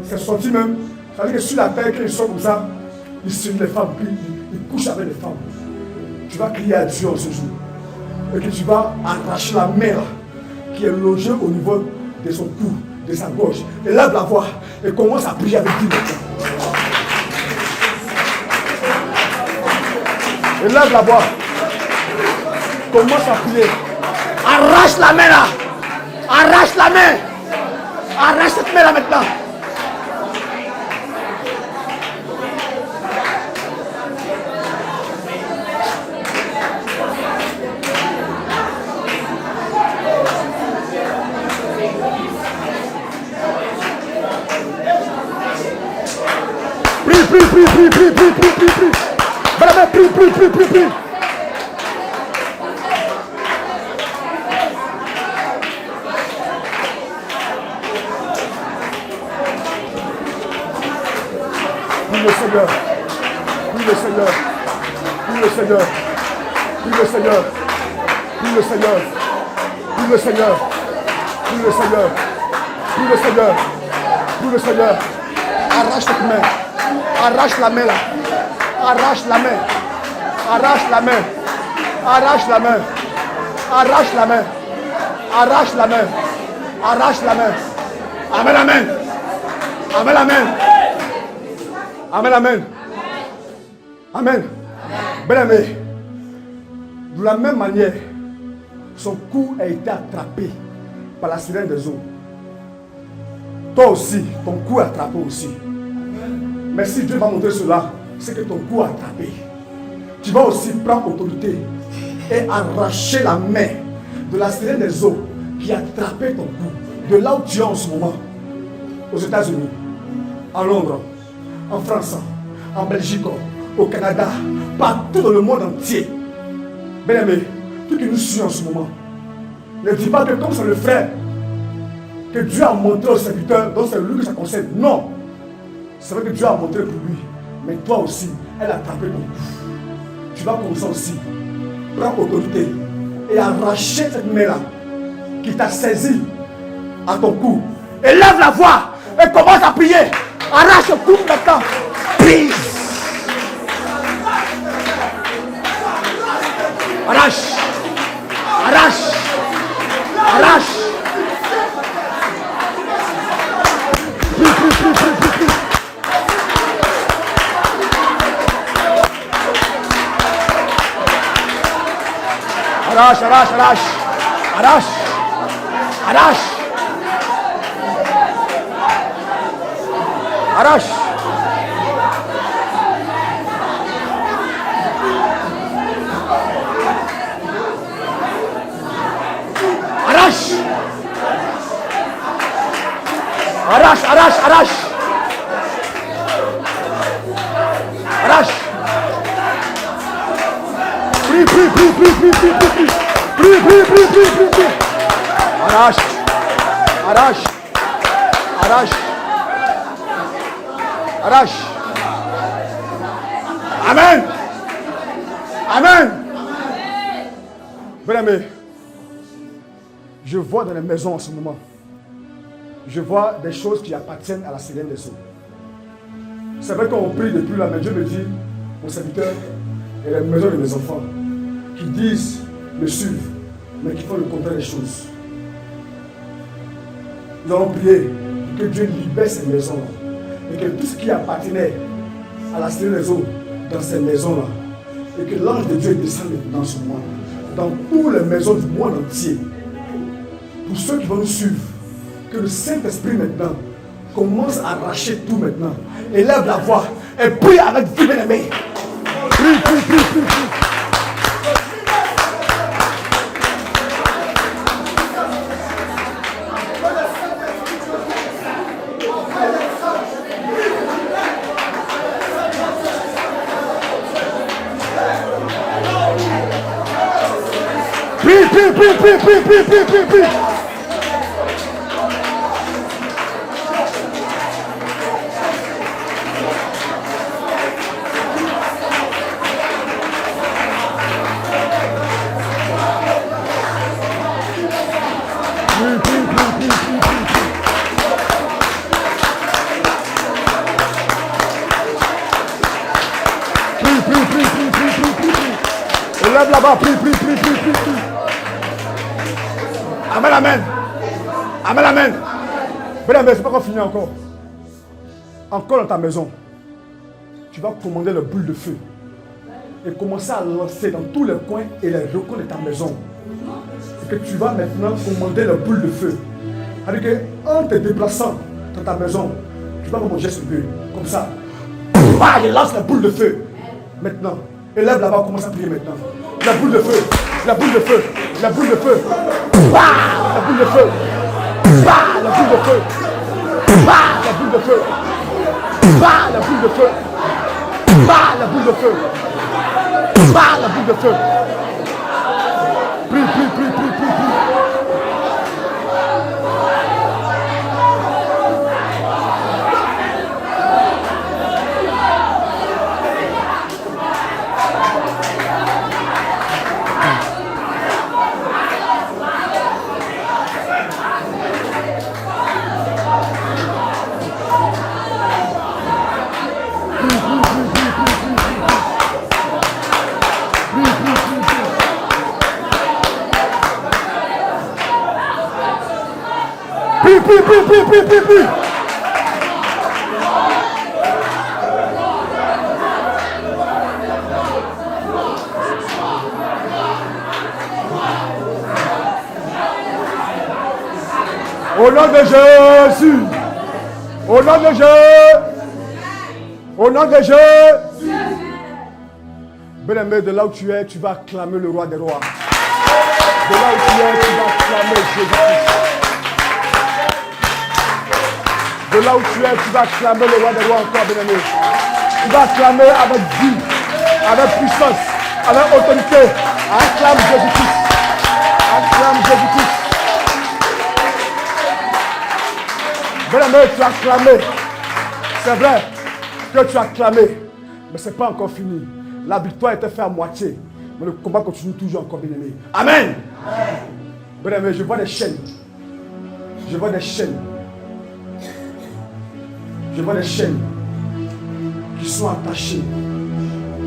c'est sorti même. C'est-à-dire que sur la terre, quand ils sont comme ça, ils séduisent les femmes, puis ils couchent avec les femmes. Tu vas crier à Dieu en ce jour. Et que tu vas arracher la main là, qui est logée au niveau de son cou, de sa gorge. Et lève la voix et commence à prier avec lui maintenant. Et lève la voix. Commence à prier. Arrache la main là. Arrache la main. Arrache cette main là maintenant. Prie. Voilà, prie. Prie le Seigneur. Prie le Seigneur. Prie le Seigneur. Prie le Seigneur. Prie le Seigneur. Prie le Seigneur. Prie le Seigneur. Prie le Seigneur. Prie le Seigneur. Arrache cette main. Arrache la main là. Arrache la main. Arrache la main. Arrache la main. Arrache la main. Arrache la main. Arrache la main. Amen, amen. Amen, amen. Amen, amen. Amen. Bien-aimé, de la même manière, son cou a été attrapé par la sirène des eaux. Toi aussi, ton cou est attrapé aussi. Mais si Dieu va montrer cela, c'est que ton cou est attrapé. Tu vas aussi prendre autorité et arracher la main de la sirène des eaux qui a attrapé ton cou. De là où tu es en ce moment, aux États-Unis, en Londres, en France, en Belgique, au Canada, partout dans le monde entier. Bien-aimé, tout qui nous suit en ce moment, ne dis pas que comme c'est le frère que Dieu a montré au serviteur, donc c'est lui que ça concerne. Non. C'est vrai que Dieu a montré pour lui. Mais toi aussi, elle a tapé ton cou. Tu vas comme ça aussi. Prends autorité et arracher cette main-là qui t'a saisi à ton cou. Et lève la voix et commence à prier. Arrache le cou maintenant. Prie. Arrache. Arrache. Arrache. Prie, prie, prie, prie, prie, prie. Arrache, arrache, arrache. Arrache. Arrache. Arrache. Arrache. Arrache, arrache, arrache. Arrache. Prie, prie, prie, prie, prie, prie, prie. Prie, prie, prie, prie, prie, prie. Arrache. Arrache. Arrache. Arrache. Amen. Amen. Bien-aimé, je vois dans les maisons en ce moment, je vois des choses qui appartiennent à la Seigneur des eaux. C'est vrai qu'on prie depuis là, mais Dieu me dit, mon serviteur, et les maisons de mes enfants, qui disent me suivre, mais qui font le contraire des choses. Nous allons prier pour que Dieu libère ces maisons-là. Et que tout ce qui appartenait à la Seigneur des eaux dans ces maisons-là, et que l'ange de Dieu descende maintenant sur moi, dans toutes les maisons du monde entier. Pour ceux qui vont nous suivre, que le Saint-Esprit maintenant commence à arracher tout maintenant. Élève la voix et prie avec vie, bien-aimé. Prie, prie, prie, prie, prie. Prie, prie, prie, prie, prie, prie, prie, prie, prie. Lève là-bas, prie, prie, prie, prie, prie, prie. Amen, amen. Amen, amen. Bien, mais c'est pas qu'on finit encore. Encore dans ta maison, tu vas commander le boule de feu et commencer à lancer dans tous les coins et les recoins de ta maison. Et que tu vas maintenant commander le boule de feu. C'est-à-dire qu'en te déplaçant dans ta maison, tu vas faire mon geste de Dieu, comme ça. Il lance la boule de feu. Maintenant, élève là-bas, commence à prier maintenant. La boule de feu, la boule de feu, la boule de feu. La boule de feu. La boule de feu. La boule de feu. La boule de feu. La boule de feu. La boule de feu. Prie, prie, prie, prie, prie, prie. Prie, prie, prie, prie, prie, prie. Au nom de Jésus. Au nom de Jésus. Au nom de Jésus. Bien-aimé, de là où tu es, tu vas acclamer le roi des rois. De là où tu es, tu vas acclamer Jésus-Christ. De là où tu es, tu vas acclamer le roi des rois encore, bien-aimé. Tu vas acclamer avec vie, avec puissance, avec autorité. Acclame Jésus-Christ. Acclame Jésus-Christ. Bien-aimé, tu as clamé. C'est vrai que tu as clamé. Mais ce n'est pas encore fini. La victoire était faite à moitié. Mais le combat continue toujours encore, bien-aimé. Amen. Bien-aimé, je vois des chaînes. Je vois des chaînes. Je vois des chaînes qui sont attachées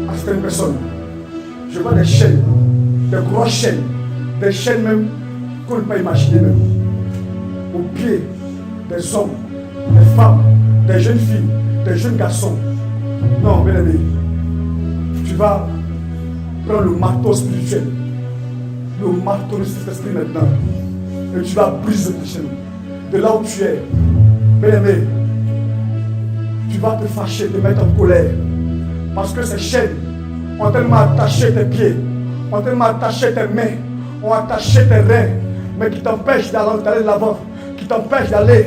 à certaines personnes. Je vois des chaînes, des grosses chaînes, des chaînes même qu'on ne peut pas imaginer même. Aux pieds des hommes, des femmes, des jeunes filles, des jeunes garçons. Non, bien aimé, tu vas prendre le marteau spirituel, le marteau de cet esprit maintenant, et tu vas briser tes chaînes. De là où tu es, bien aimé, tu vas te fâcher, te mettre en colère, parce que ces chaînes ont tellement attaché tes pieds, ont tellement attaché tes mains, ont attaché tes reins, mais qui t'empêchent d'aller de l'avant, qui t'empêchent d'aller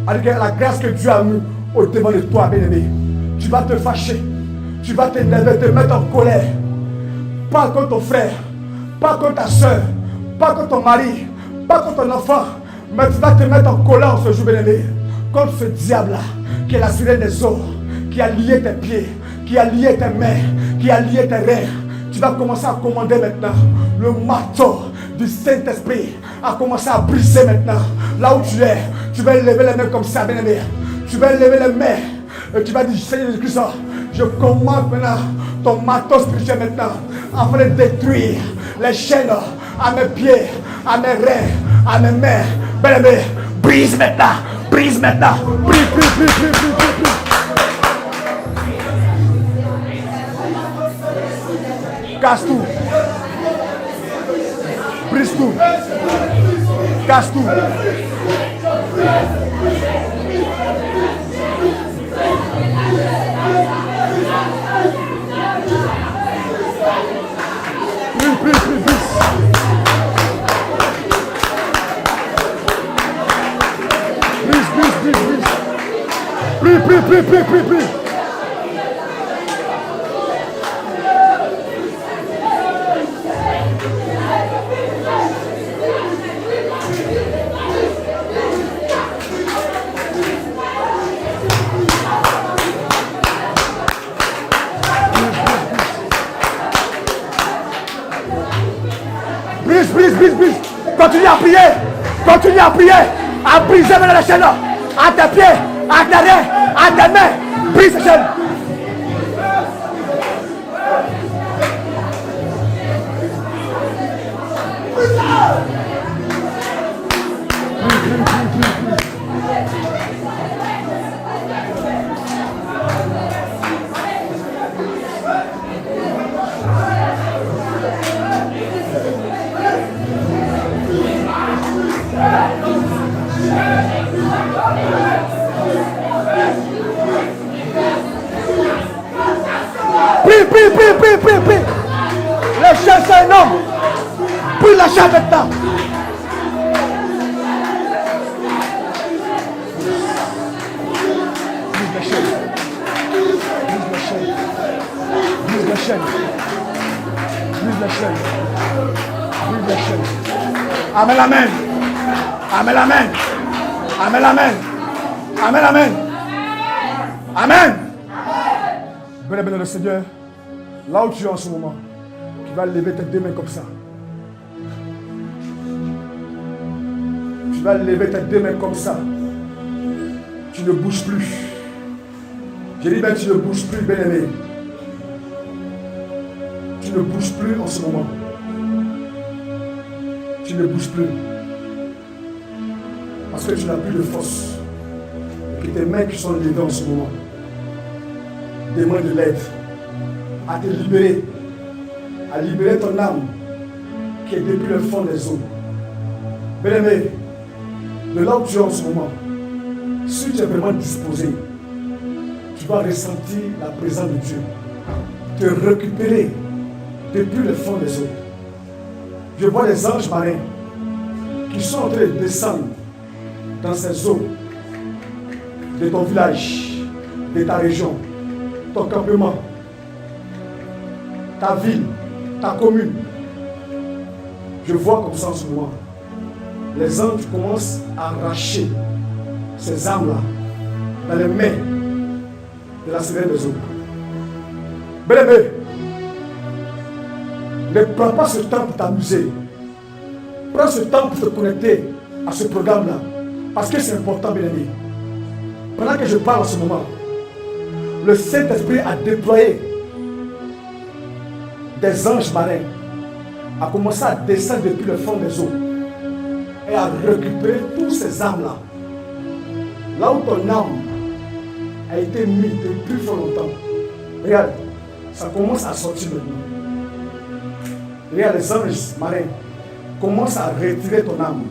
avec la grâce que Dieu a mis au devant de toi, bien-aimé. Tu vas te fâcher, tu vas t'énerver, te mettre en colère, pas contre ton frère, pas contre ta soeur, pas contre ton mari, pas contre ton enfant, mais tu vas te mettre en colère en ce jour, bien-aimé, contre ce diable-là, qui est la sirène des eaux, qui a lié tes pieds, qui a lié tes mains, qui a lié tes reins. Tu vas commencer à commander maintenant. Le marteau du Saint-Esprit a commencé à briser maintenant. Là où tu es, tu vas lever les mains comme ça, bien-aimé. Tu vas lever les mains et tu vas dire, Seigneur Jésus-Christ, je commande maintenant ton marteau spirituel maintenant, afin de détruire les chaînes à mes pieds, à mes reins, à mes mains. Bien-aimé, brise maintenant, brise maintenant. Brise, brise, brise, brise, brise, brise. Casse tout. Brise tout. Casse tout. Brise, brise, brise, brise. Brise, brise, brise, brise. Brise, brise, brise, brise, brise, brise. Brise, brise, brise. Continue à prier. Continue à prier. À briser maintenant la chaîne. À tes pieds, à tes reins, à tes mains. Brise la chaîne. Prie. Les chaînes, c'est un homme. Prie la chaîne maintenant. Brise la chaîne. Amen, amen. Amen, amen. Amen, amen. Amen, amen. Amen. Béni le Seigneur. Là où tu es en ce moment, tu vas lever tes deux mains comme ça. Tu vas lever tes deux mains comme ça. Tu ne bouges plus. J'ai dit, ben tu ne bouges plus, bien-aimé. Tu ne bouges plus en ce moment. Tu ne bouges plus. Parce que tu n'as plus de force. Et que tes mains qui sont levées en ce moment demandent de l'aide. À te libérer, à libérer ton âme qui est depuis le fond des eaux. Bien-aimé, de là où tu es en ce moment, si tu es vraiment disposé, tu vas ressentir la présence de Dieu, te récupérer depuis le fond des eaux. Je vois les anges marins qui sont en train de descendre dans ces eaux de ton village, de ta région, ton campement, ta ville, ta commune. Je vois comme ça en ce moment. Les anges commencent à arracher ces âmes-là dans les mains de la Seigneur des eaux. Bien-aimé, ne prends pas ce temps pour t'amuser. Prends ce temps pour te connecter à ce programme-là. Parce que c'est important, bien-aimé. Pendant que je parle en ce moment, le Saint-Esprit a déployé des anges marins, a commencé à descendre depuis le fond des eaux et à récupérer tous ces âmes-là. Là où ton âme a été mise depuis fort longtemps. Regarde, ça commence à sortir maintenant. Regarde, les anges marins commencent à retirer ton âme.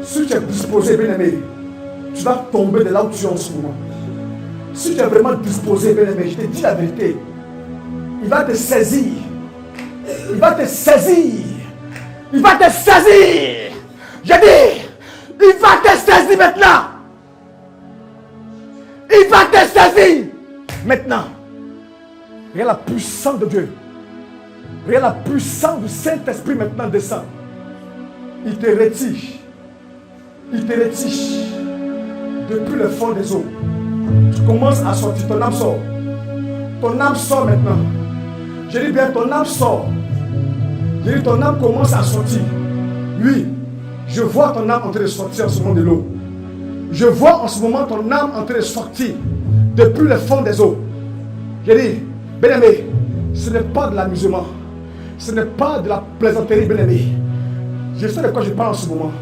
Si tu es disposé, bien-aimé, tu vas tomber de là où tu es en ce moment. Si tu es vraiment disposé, bien-aimé, je te dis la vérité, il va te saisir. Il va te saisir. Il va te saisir. Je dis, il va te saisir maintenant. Il va te saisir maintenant. Regarde la puissance de Dieu. Regarde la puissance du Saint-Esprit maintenant descend. Il te retire. Il te retire depuis le fond des eaux. Tu commences à sortir, ton âme sort. Ton âme sort maintenant. Je dis bien, ton âme sort. Je dis, ton âme commence à sortir. Oui, je vois ton âme en train de sortir en ce moment de l'eau. Je vois en ce moment ton âme en train de sortir depuis le fond des eaux. Je dis, bien-aimé, ce n'est pas de l'amusement. Ce n'est pas de la plaisanterie, bien-aimé. Je sais de quoi je parle en ce moment.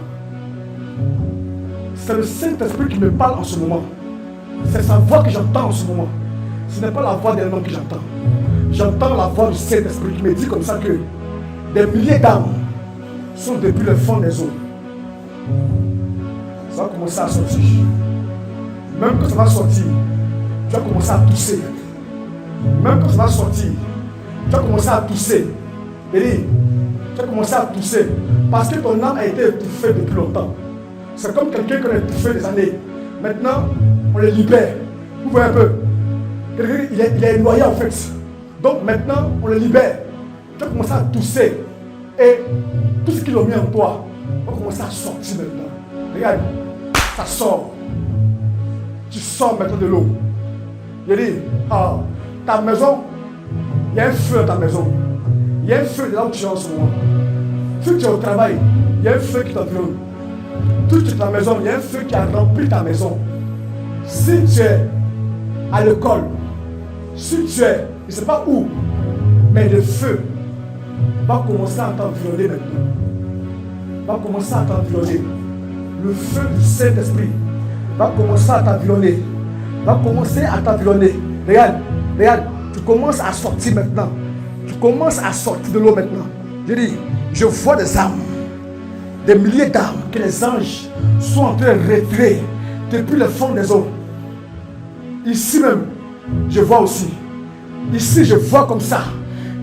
C'est le Saint-Esprit qui me parle en ce moment. C'est sa voix que j'entends en ce moment. Ce n'est pas la voix d'un homme que j'entends. J'entends la voix du Saint-Esprit qui me dit comme ça que des milliers d'âmes sont depuis le fond des eaux. Ça va commencer à sortir. Même quand ça va sortir, tu vas commencer à tousser. Même quand ça va sortir, tu vas commencer à tousser. Et tu vas commencer à tousser. Parce que ton âme a été étouffée depuis longtemps. C'est comme quelqu'un qui a étouffé des années. Maintenant, on le libère. Vous voyez un peu. Il est noyé en fait. Donc maintenant, on le libère. Tu vas commencer à tousser. Et tout ce qu'ils ont mis en toi va commencer à sortir maintenant. Regarde, ça sort. Tu sors maintenant de l'eau. Je dis, ta maison, il y a un feu dans ta maison. Il y a un feu là où tu es en ce moment. Si tu es au travail, il y a un feu qui t'environne. Toute ta maison, il y a un feu qui a rempli ta maison. Si tu es à l'école, si tu es, je ne sais pas où, mais le feu va commencer à t'environner maintenant. Va commencer à t'environner. Le feu du Saint-Esprit va commencer à t'environner. Va commencer à t'environner. Regarde, regarde, tu commences à sortir maintenant. Tu commences à sortir de l'eau maintenant. Je dis, je vois des âmes, des milliers d'âmes que les anges sont en train de retirer depuis le fond des eaux. Ici même, je vois aussi. Ici, je vois comme ça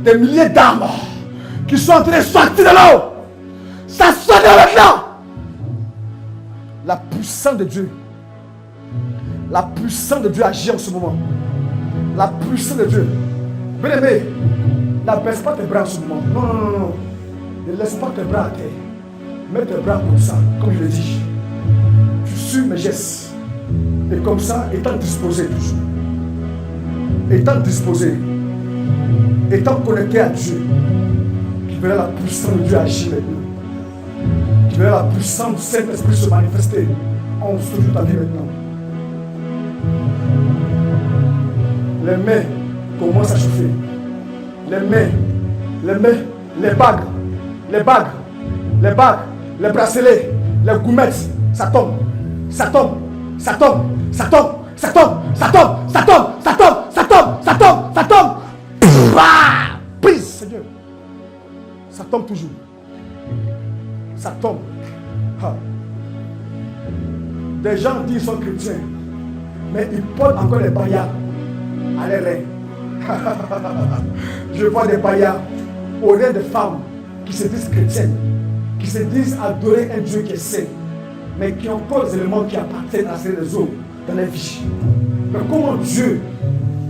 des milliers d'âmes qui sont en train de sortir de l'eau. Ça sort de l'eau maintenant. La puissance de Dieu. La puissance de Dieu agit en ce moment. La puissance de Dieu. Bien-aimé, ne baisse pas tes bras en ce moment. Non, non, non, non. Ne laisse pas tes bras à terre. Mets tes bras comme ça, comme je l'ai dit. Tu suis mes gestes. Et comme ça, étant disposé toujours. Étant disposé. Étant connecté à Dieu. Tu verras la puissance de Dieu agir maintenant. Tu verras la puissance du Saint-Esprit se manifester en toute ta vie maintenant. Les mains commencent à chauffer. Les mains, les bagues, les bracelets, les goumettes, ça tombe, ça tombe, ça tombe, ça tombe, ça tombe, ça tombe, ça tombe, ça tombe, ça tombe, ça tombe, ça tombe. Prise, Seigneur. Ça tombe toujours. Ça tombe. Des gens disent qu'ils sont chrétiens, mais ils portent encore les paillards à les reins. Je vois des paillards au rein des femmes qui se disent chrétiennes, qui se disent adorer un Dieu qui est saint, mais qui ont encore des éléments qui appartiennent à ces réseaux dans la vie. Mais comment Dieu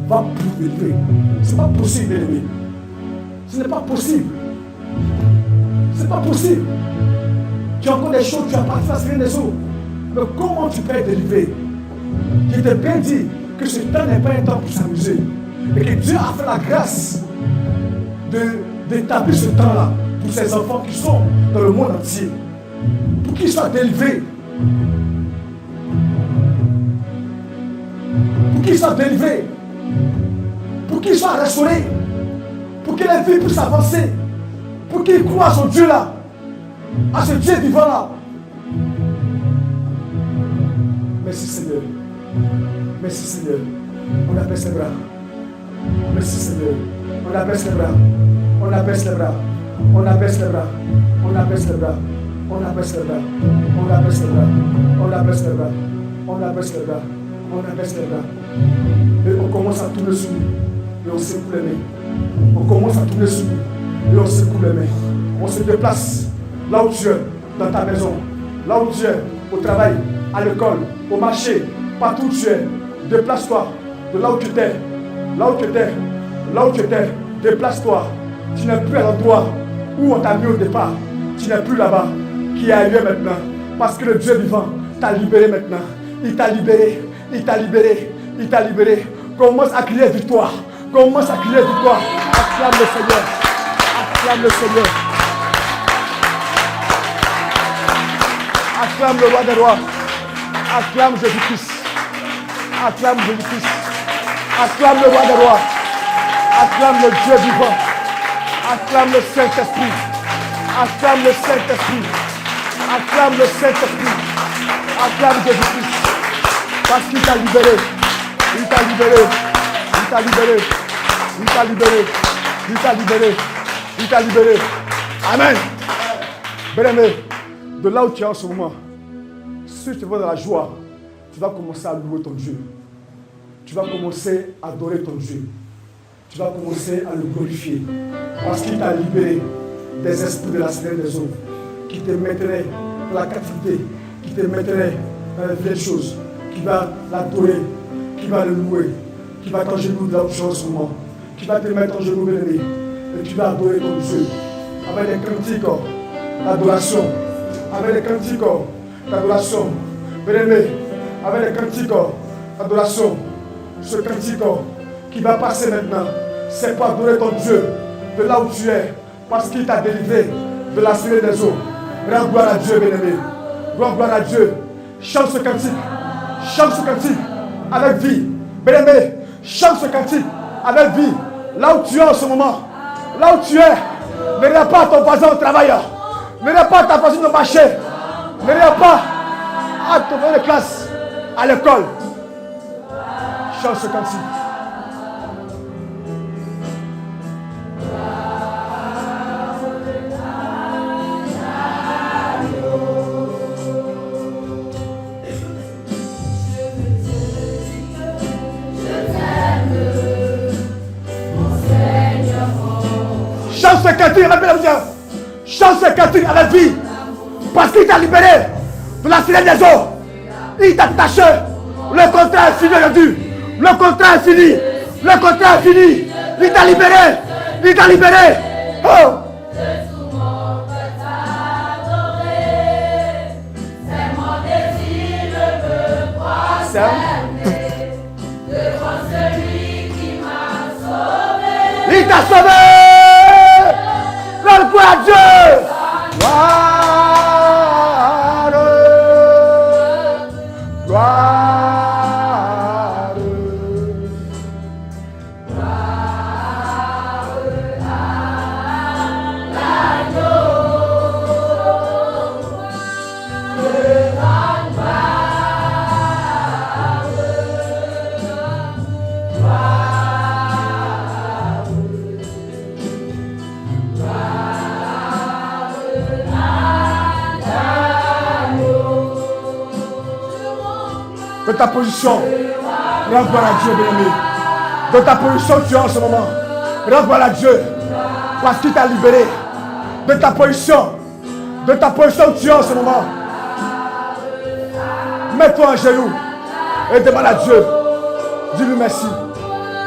va vous délivrer? Ce n'est pas possible, ennemi. Ce n'est pas possible. Ce n'est pas possible. Tu as encore des choses qui appartiennent à ces réseaux. Mais comment tu peux être délivré? Je t'ai bien dit que ce temps n'est pas un temps pour s'amuser. Et que Dieu a fait la grâce d'établir ce temps-là pour ses enfants qui sont dans le monde entier. Pour qu'ils soient délivrés. Pour qu'ils soient délivrés. Pour qu'ils soient restaurés. Pour que la vie puisse avancer. Pour qu'ils croient à son Dieu là. À ce Dieu vivant là. Merci Seigneur. Merci Seigneur. On abaisse les bras. Merci Seigneur. On abaisse les bras. On abaisse les bras. On abaisse les bras. On abaisse les bras. On abaisse les bras. On abaisse les bras. On abaisse les bras. On abaisse les bras. On abaisse les bras. Et on commence à tourner sur nous. Et on secoue les mains. On commence à tourner sur nous. Et on secoue les mains. On se déplace là où tu es, dans ta maison, là où tu es, au travail, à l'école, au marché, partout où tu es. Déplace-toi de là où tu étais. Là où tu étais. Là où tu étais. Déplace-toi. Tu n'es plus à l'endroit où on t'a mis au départ. Tu n'es plus là-bas. Qui est ailleurs maintenant. Parce que le Dieu vivant t'a libéré maintenant. Il t'a libéré. Il t'a libéré. Il t'a libéré. Commence à crier victoire. Commence à crier victoire. Acclame le Seigneur. Acclame le Seigneur. Acclame le roi des rois. Acclame Jésus-Christ. Acclame Jésus-Christ. Acclame le roi des rois. Acclame le Dieu vivant. Acclame le Saint-Esprit. Acclame le Saint-Esprit. Acclame le Saint-Esprit. Acclame Jésus-Christ. Parce qu'il t'a libéré. Il t'a libéré. Il t'a libéré. Il t'a libéré. Il t'a libéré. Il t'a libéré. Amen. Bien-aimé, de là où tu es en ce moment, si tu vas dans la joie, tu vas commencer à louer ton Dieu. Tu vas commencer à adorer ton Dieu. Tu vas commencer à le glorifier. Parce qu'il t'a libéré des esprits de la sphère des eaux qui te mettraient dans la captivité, qui te mettraient dans les vieilles choses, qui va l'adorer, qui va le louer, qui va t'engenouiller là où tu es en ce moment, qui va te mettre en genoux bien-aimé, et tu vas adorer ton Dieu avec des cantiques d'adoration, avec des cantiques d'adoration, bien-aimé, avec des cantiques d'adoration. Ce cantique qui va passer maintenant, c'est pour adorer ton Dieu de là où tu es, parce qu'il t'a délivré de la sphère des eaux. Rends gloire à Dieu, bien-aimé. Rends gloire à Dieu. Chante ce cantique. Chante ce cantique avec vie. Bien-aimé, chante ce cantique avec vie. Là où tu es en ce moment, là où tu es, ne regarde pas ton voisin au travail. Ne regarde pas ta voisine au marché. Ne regarde pas à ton voisin de classe, à l'école. Chante ce cantique. Chante ce cantique avec la vie. Chante ce cantique avec vie. Parce qu'il t'a libéré de la sirène des eaux. Il t'a attaché. Le contrat est fini aujourd'hui. Le contrat est fini. Le contrat est fini. Il t'a libéré. Il t'a libéré. Oh. C'est mon désir, je veux prosterner devant celui qui m'a sauvé. Il t'a sauvé. Donne gloire à Dieu. Gloire. Gloire. De ta position, rends gloire à Dieu, bien-aimé. De ta position tu es en ce moment, rends gloire à Dieu. Parce qu'il t'a libéré. De ta position tu es en ce moment. Mets-toi en genoux et demande à Dieu. Dis-lui merci.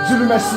Dis-lui merci.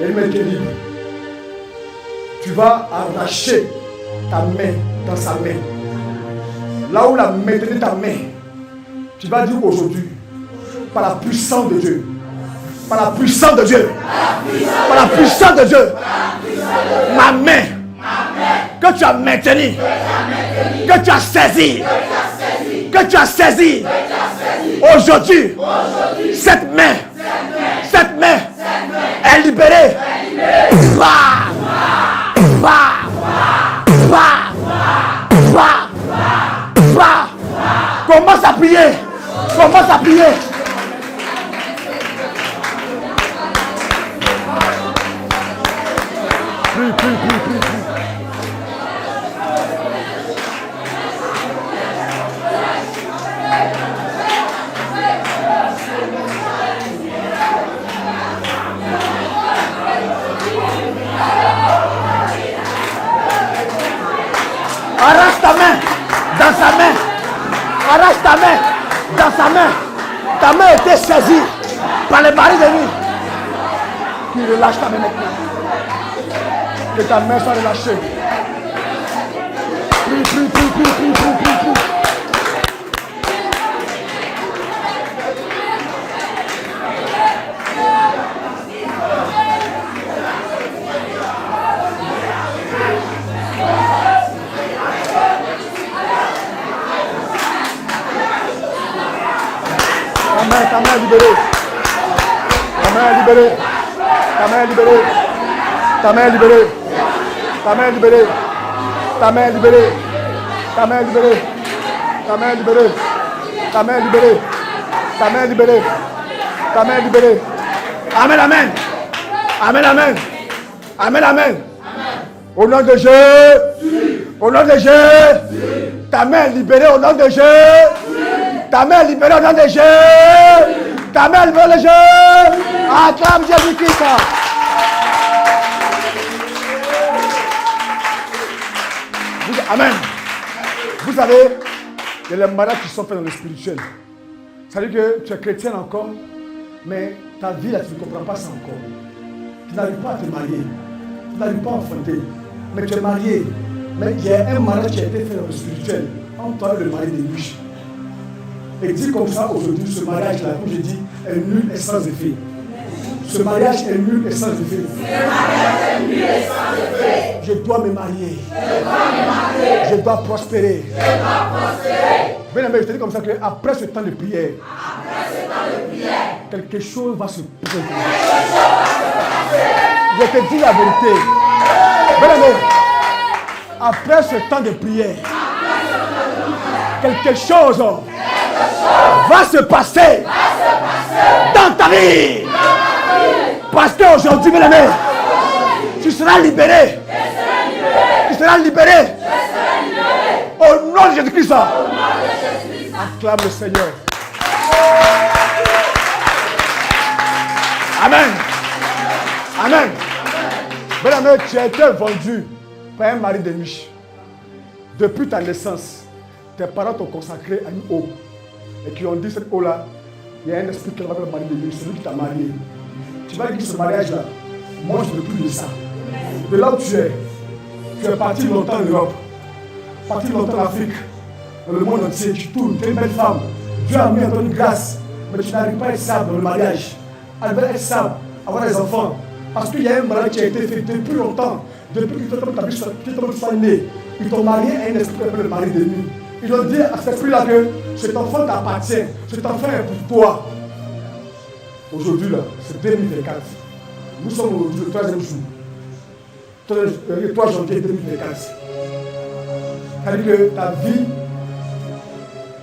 Elle m'a dit, tu vas arracher ta main dans sa main. Là où la main de ta main, tu vas dire aujourd'hui, par la puissance de Dieu, par la puissance de Dieu, par la puissance de Dieu, ma main que tu as maintenue, que tu as saisie, aujourd'hui, cette main est libérée. Commence à prier. Commence à prier. Prie. Arrache ta main dans sa main. Arrache ta main dans sa main. Ta main était saisie par les maris de nuit. Puis relâche ta main maintenant. Que ta main soit relâchée. Prie. Ta main est libérée. Ta main est libérée. Ta main est libérée. Ta main est libérée. Ta main est libérée. Ta main est libérée. Ta main est libérée. Ta main est libérée. Ta main est libérée. Ta main est libérée. Ta main est libérée. Amen, amen. Amen, amen. Amen, amen. Au nom de Jésus. Au nom de Jésus. Ta main est libérée au nom de Jésus. Ta main est libérée au nom de Jésus. Ta main est libérée au nom de Jésus. Acclame Jésus-Christ. Amen. Vous savez, il y a les malades qui sont faits dans le spirituel. Ça veut dire que tu es chrétien encore, mais ta vie là, tu ne comprends pas ça encore. Tu n'arrives pas à te marier. Tu n'arrives pas à enfanter. Mais tu es marié. Mais il y a un mariage qui a été fait dans le spirituel. Entre toi et le mari de nuit. Et dit comme ça aujourd'hui, ce mariage-là, comme je dis, est nul et sans effet. Ce mariage est nul et sans effet. Je dois me marier. Je dois prospérer. Bien aimé, je te dis comme ça qu'après ce temps de prière, quelque chose va se passer. Je te dis la vérité. Bien aimé, après ce temps de prière, quelque chose va se passer dans ta vie. Parce qu'aujourd'hui, bien aimé, tu seras libéré. Tu seras libéré. Au nom de Jésus-Christ. Acclame le Seigneur. Amen. Amen. Bien aimé, tu as été vendu par un mari de nuit. Depuis ta naissance, tes parents t'ont consacré à une eau. Et qui ont dit cette eau-là, il y a un esprit qui va faire le mari de nuit, celui qui t'a marié. Tu vas dire que ce mariage-là, moi je ne veux plus de ça. De là où tu es parti longtemps en Europe, parti longtemps en Afrique, dans le monde entier, tu tournes, tu es une belle femme. Dieu a mis en toi une grâce, mais tu n'arrives pas à être stable dans le mariage. Elle veut être stable, avoir des enfants. Parce qu'il y a un mariage qui a été fait depuis longtemps, depuis que tu sois né. Ils t'ont marié à un esprit qui appelle le mari de nuit. Ils ont dit à cet esprit-là que cet enfant t'appartient, cet enfant est pour toi. Aujourd'hui, là, c'est 2024. Nous sommes aujourd'hui le 3e jour. Le 3 janvier 2024. C'est-à-dire que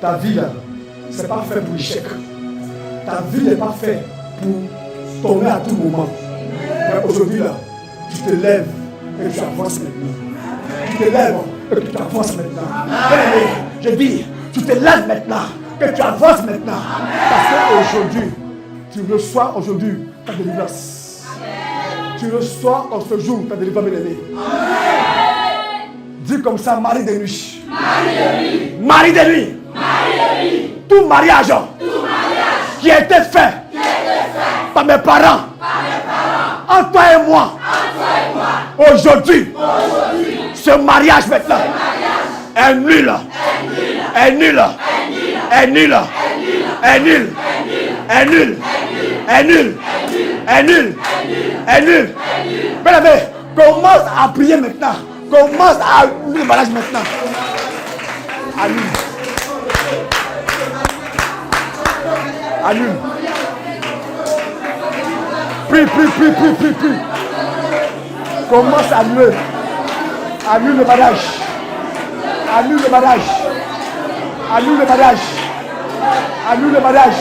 ta vie là, c'est pas fait pour l'échec. Ta vie n'est pas faite pour tomber à tout moment. Mais aujourd'hui là, tu te lèves et tu avances maintenant. Tu te lèves et tu avances maintenant. Je dis, tu te lèves maintenant, que tu avances maintenant. Parce qu'aujourd'hui, tu reçois aujourd'hui ta délivrance. Tu reçois en ce jour ta délivrance, bien-aimé. Dis comme ça, mari de nuit. Mari de nuit. Tout mariage qui a été fait par mes parents entre toi et moi. Aujourd'hui, ce mariage maintenant est nul. Est nul. Est nul. Est nul. Est nul. Est nul. Est nul. Est nul. Bien-aimé, commence à prier maintenant. Commence à annuler le mariage maintenant. Annule. Annule. Prie. Commence à annuler. Annule le mariage. Annule le mariage. Annule le mariage. Annule le mariage.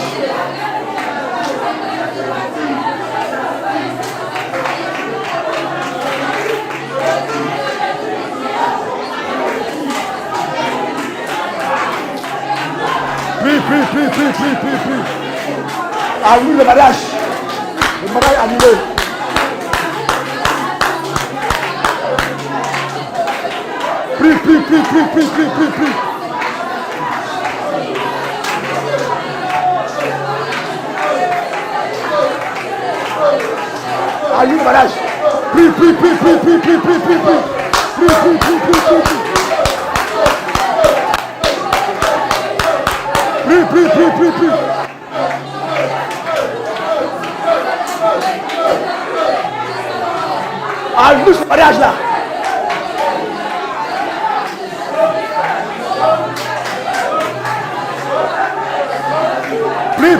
Prie. Annule le mariage. Le mariage annulé. Prie. Annule le mariage. Prie. Prie. Annule ce mariage là. Prie.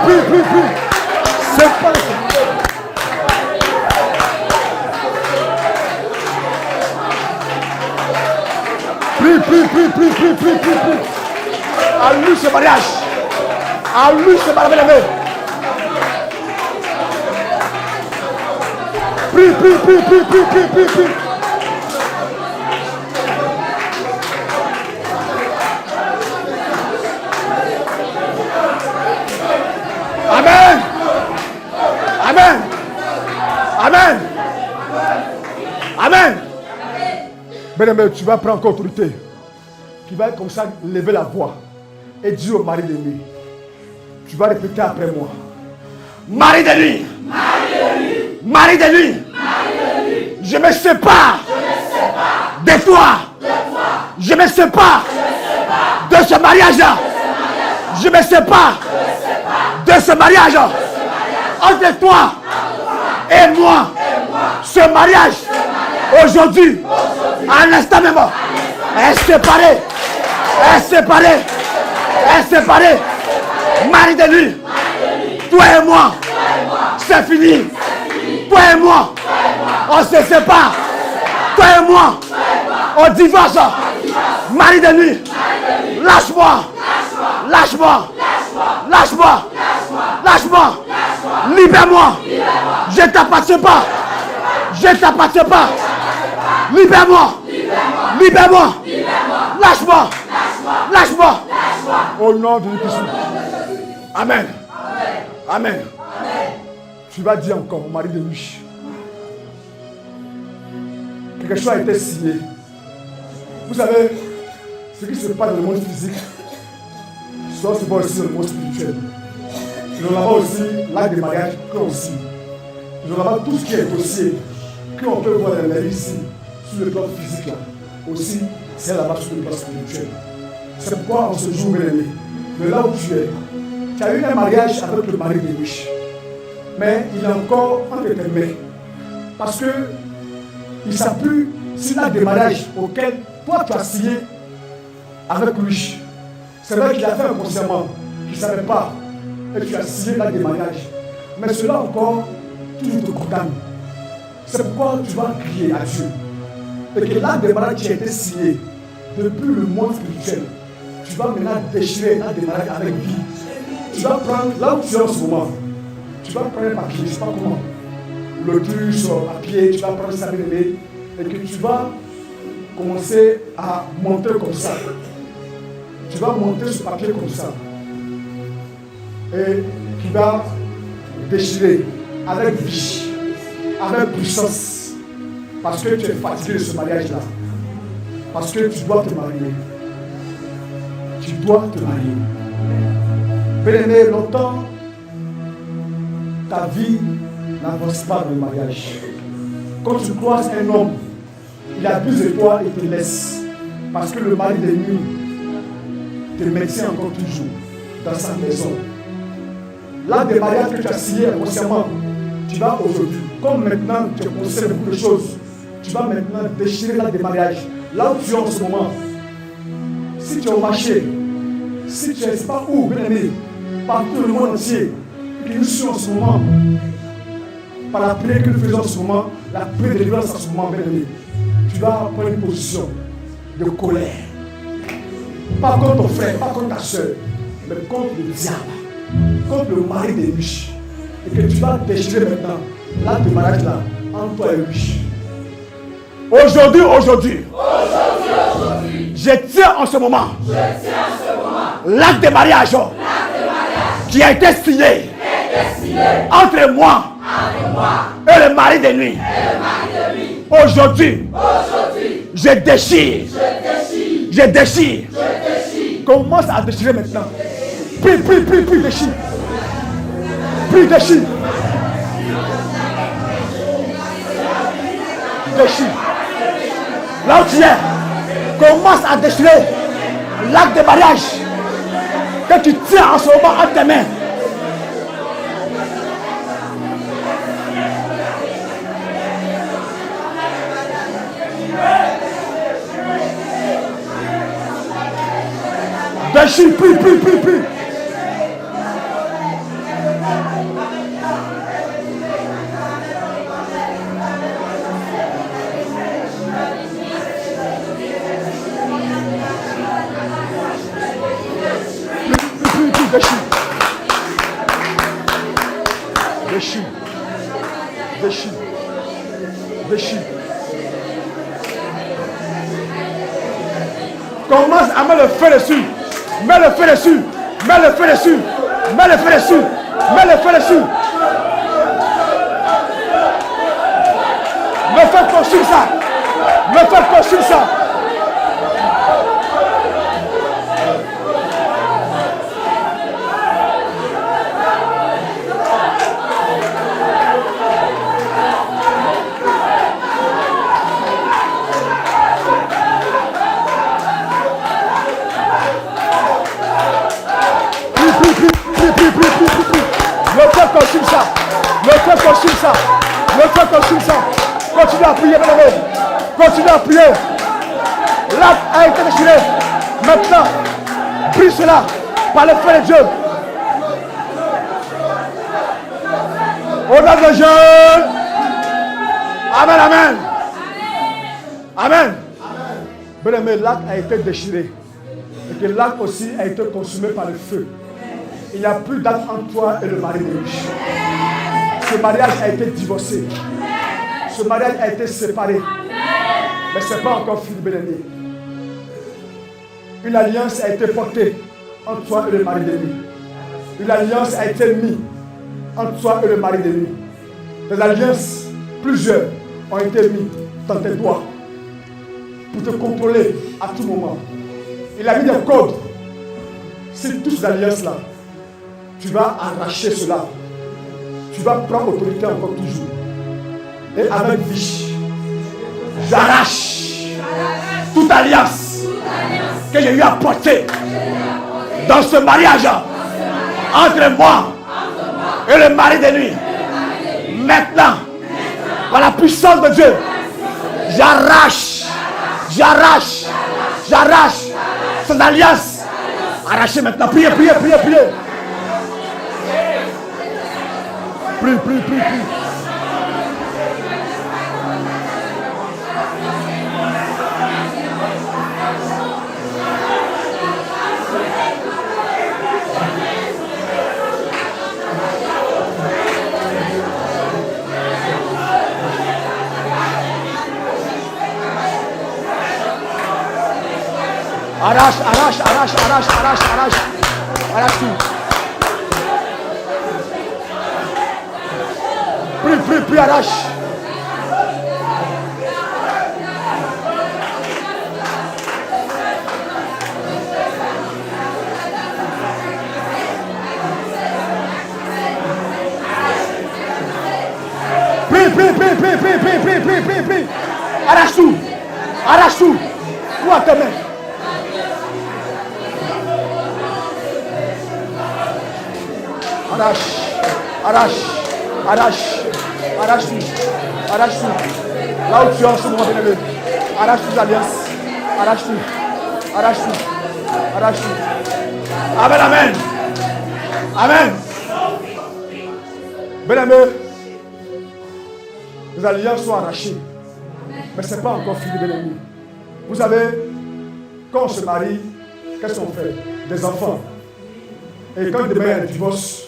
C'est pas Prie. Annule ce mariage. Annule ce mariage. Prie. Amen. Bien-aimé, tu vas prendre autorité. Tu vas comme ça lever la voix et dire au mari de nuit. Tu vas répéter après moi. Mari de nuit. Je me sépare de toi. Je me sépare de ce mariage-là. Je me sépare de ce mariage entre toi et moi. Ce mariage aujourd'hui, à l'instant même, est séparé. Mari de nuit, toi et moi, c'est fini. Toi et moi, on se sépare. Toi et moi, on divorce. Mari de nuit, lâche-moi. Libère-moi. Je ne t'appartiens pas. Libère-moi. Lâche-moi. Au nom de Jésus. Amen. Tu vas dire encore au mari de nuit. Quelque chose a été signé. Vous savez, ce qui se passe dans le monde physique, ça se passe aussi dans le monde spirituel. Nous avons aussi l'acte de mariage que aussi. Nous avons tout ce qui est dossier qu'on peut voir dans la vie ici, sur le plan physique là. Aussi, c'est là-bas sur le plan spirituel. C'est pourquoi on se joue bien aimé. Mais là où tu as eu un mariage avec le mari de nuit. Mais il est encore entre tes mains. Parce que il s'appuie sur l'acte de mariage auquel toi tu as signé avec lui. C'est vrai qu'il a fait inconsciemment, qu'il ne savait pas, et tu as signé l'acte de mariage. Mais cela encore, toujours te condamne. C'est pourquoi tu vas crier à Dieu. Et que l'acte de mariage qui a été signé depuis le monde spirituel, tu vas maintenant déchirer l'acte de mariage avec lui. Tu vas prendre, là où tu es en ce moment, tu vas prendre un papier, je ne sais pas comment, le truc sur papier, tu vas prendre ça et que tu vas commencer à monter comme ça. Tu vas monter ce papier comme ça. Et tu vas déchirer avec vie, avec puissance. Parce que tu es fatigué de ce mariage-là. Parce que tu dois te marier. Tu dois te marier. Bien-aimé, longtemps, ta vie n'avance pas dans le mariage. Quand tu croises un homme, il abuse de toi et te laisse. Parce que le mari de nuit te maintient encore toujours dans sa maison. L'acte de mariage que tu as signé inconsciemment, tu vas aujourd'hui, comme maintenant tu conseilles beaucoup de choses, tu vas maintenant déchirer l'acte de mariage. Là où tu es en ce moment, si tu es au marché, si tu ne sais pas où, bien aimé, partout le monde entier, que nous sommes en ce moment, par la prière que nous faisons en ce moment, la prière de délivrance en ce moment, bien aimé, tu vas prendre une position de colère. Pas contre ton frère, pas contre ta soeur, mais contre le diable, contre le mari de lui. Et que tu vas déchirer maintenant l'acte de mariage là, entre toi et lui. Aujourd'hui, je tiens en ce moment l'acte de mariage qui a été signé entre moi et le mari de nuit. Aujourd'hui, je déchire. Commence à déchirer maintenant. Prie, déchire. Prie, déchire. Là où tu es, commence à déchirer l'acte de mariage que tu tiens en ce moment entre tes mains. Déchire, prie. Déchire. Commence à mettre le feu dessus. Mets le feu dessus. Me fais consumer ça. Le feu consume ça. Continue à prier, mon ami. Continue à prier. L'acte a été déchiré. Maintenant, prie cela par le feu de Dieu. Au nom de Dieu. Amen. Bien-aimé, l'acte a été déchiré. Et que l'acte aussi a été consumé par le feu. Il n'y a plus d'acte entre toi et le mari de lui. Ce mariage a été divorcé. Ce mariage a été séparé. Mais ce n'est pas encore fini, bien-aimé. Une alliance a été portée entre toi et le mari de lui. Une alliance a été mise entre toi et le mari de lui. Des alliances, plusieurs, ont été mises dans tes doigts pour te contrôler à tout moment. Il a mis des codes. C'est toutes ces alliances-là. Tu vas arracher cela. Tu vas prendre autorité encore toujours. Et avec vie, j'arrache toute alliance que j'ai eu à porter dans ce mariage entre moi et le mari de nuit. Maintenant, par la puissance de Dieu, j'arrache cette alliance. Arrachez maintenant. Priez. Prie. Arrache tout. Prie, arrache. Prie. Prie. Arrache tout. Arrache tout. Toi, tes mains. Arrache tout. Là où tu es en ce moment, bien-aimé. Arrache tes alliances. Arrache tout. Amen. Bien-aimé, les alliances sont arrachées. Mais ce n'est pas encore fini, bien-aimé. Vous savez, quand on se marie, qu'est-ce qu'on fait? Des enfants. Et quand demain il y a un divorce,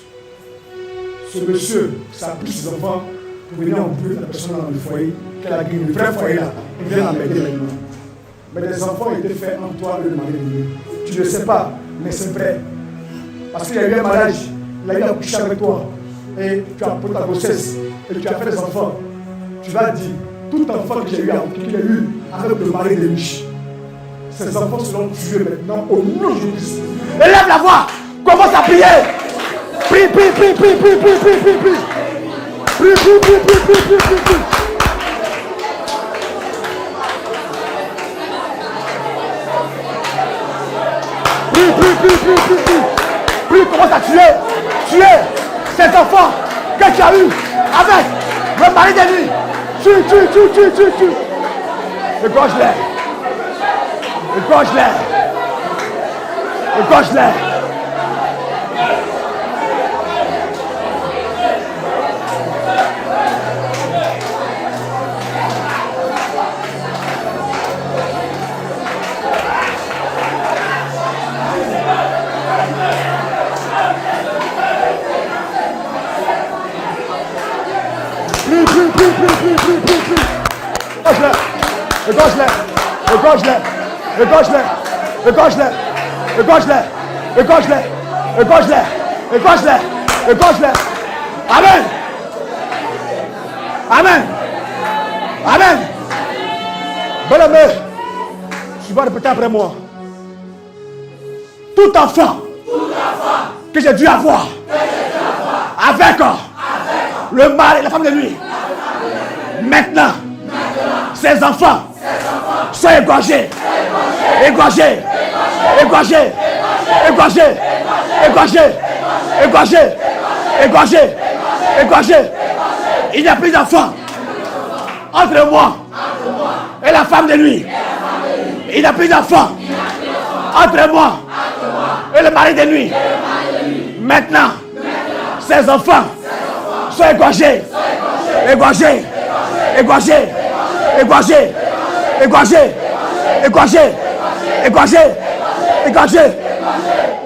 ce monsieur, ça pousse ses enfants pour venir enlever la personne dans le foyer, qu'elle a gagné, le vrai foyer là, il vient l'emmerder maintenant. Mais des enfants étaient faits en toi le mari de Dieu. Tu ne le sais pas, mais c'est vrai. Parce qu'il y a eu un mariage, il a eu à coucher avec toi, et tu as pris ta grossesse, et tu as fait des enfants. Tu vas dire, tout enfant que j'ai eu, qu'il a eu avec le mari de riche, ces enfants seront tués maintenant au nom de Jésus. Élève la voix, commence à prier. Prie. Prie, commence à tuer ces enfants que tu as eu avec le mari de lui. Tue. Égorge-les. Égorge-les. Amen. Bien-aimé, tu vas répéter après moi. Tout enfant que j'ai dû avoir avec le mari et la femme de lui. Maintenant, ces enfants sont égorgés. Il n'y a plus d'enfants entre moi et la femme de lui. Il n'y a plus d'enfants entre moi et le mari de lui. Maintenant, ces enfants sont égorgés.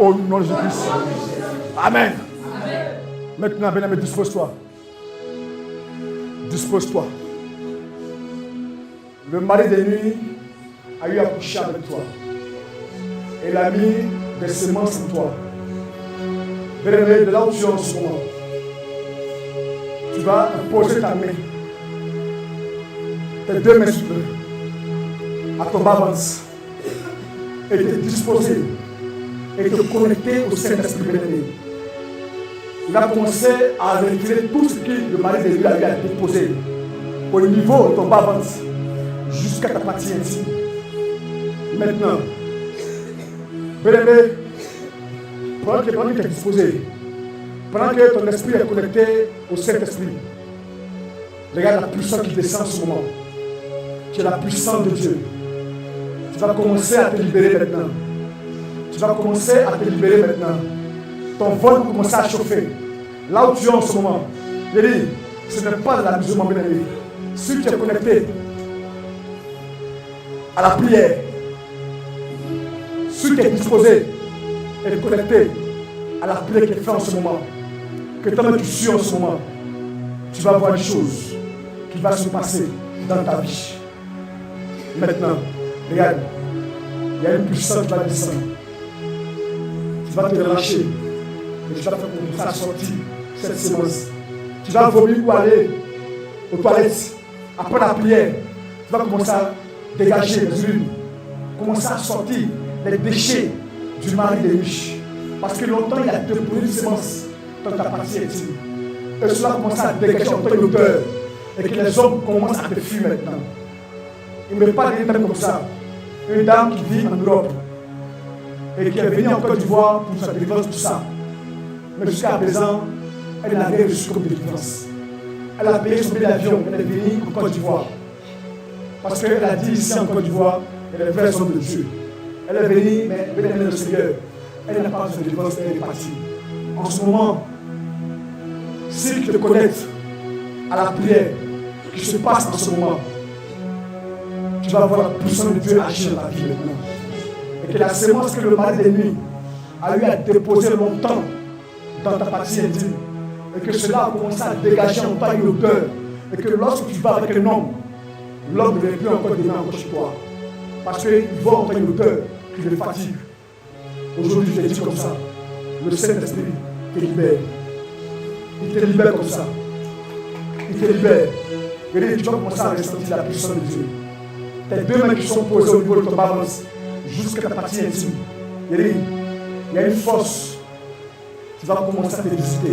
Au nom de Jésus-Christ. Amen. Maintenant, bien-aimé, dispose-toi. Le mari de nuit a eu à coucher avec toi. Il a mis des semences en toi. Bien-aimé, de là où tu es en ce moment, tu vas poser ta main, tes deux mains sur eux, à ton bas-ventre, et te disposer, et te connecter au Saint-Esprit bien-aimé. Il a commencé à vérifier tout ce que le mari de lui avait déposé au niveau de ton bas-ventre jusqu'à ta partie intime. Maintenant, bien-aimé, pendant que tu es disposé, pendant que ton esprit est connecté au Saint-Esprit, regarde la puissance qui descend en ce moment. Tu es la puissance de Dieu. Tu vas commencer à te libérer maintenant. Ton vol va commencer à chauffer. Là où tu es en ce moment, je dis, ce n'est pas de l'amusement, bien-aimé. Si tu es connecté à la prière, si tu es disposé et connecté à la prière qui est faite en ce moment, que toi tu suis en ce moment, tu vas voir des choses qui vont se passer dans ta vie. Maintenant, regarde, il y a une puissance qui va descendre. Tu vas te relâcher et tu vas te commencer à sortir cette séance. Tu vas vomir ou aller aux toilettes. Après la prière, tu vas commencer à dégager les urines, commencer à sortir les déchets du mari des riches. Parce que longtemps il a déposé une sémence dans ta partie intime. Et cela commence à dégager en toi une odeur. et que les hommes commencent à te fuir maintenant. Il ne me parle d'une dame comme ça. Une dame qui vit en Europe et qui est venue en Côte d'Ivoire pour sa délivrance, tout ça. Mais jusqu'à présent, elle n'a rien reçu comme délivrance. Elle a payé son billet d'avion, elle est venue en Côte d'Ivoire. Parce qu'elle a dit ici en Côte d'Ivoire, elle est vraie homme de Dieu. Elle est venue, mais elle est le Seigneur. Elle n'a pas besoin de délivrance, elle est partie. En ce moment, si tu te connectes à la prière qui se passe en ce moment, tu vas voir la puissance de Dieu agir dans ta vie maintenant. Et que la sémence que le mari des nuits a eu à déposer longtemps dans ta partie intime, et que cela a commencé à dégager en toi une odeur, et que lorsque tu vas avec un homme, l'homme ne vient plus encore d'aimer encore chez toi, parce qu'il voit en toi une odeur qui le fatigue. Aujourd'hui, je te dis comme ça, le Saint-Esprit te libère. Il te libère comme ça. Il te libère. Et tu vas commencer à ressentir la puissance de Dieu. Tes deux mains qui sont posées au niveau de ton balance, jusqu'à ta partie intime. Il y a une force qui va commencer à te visiter.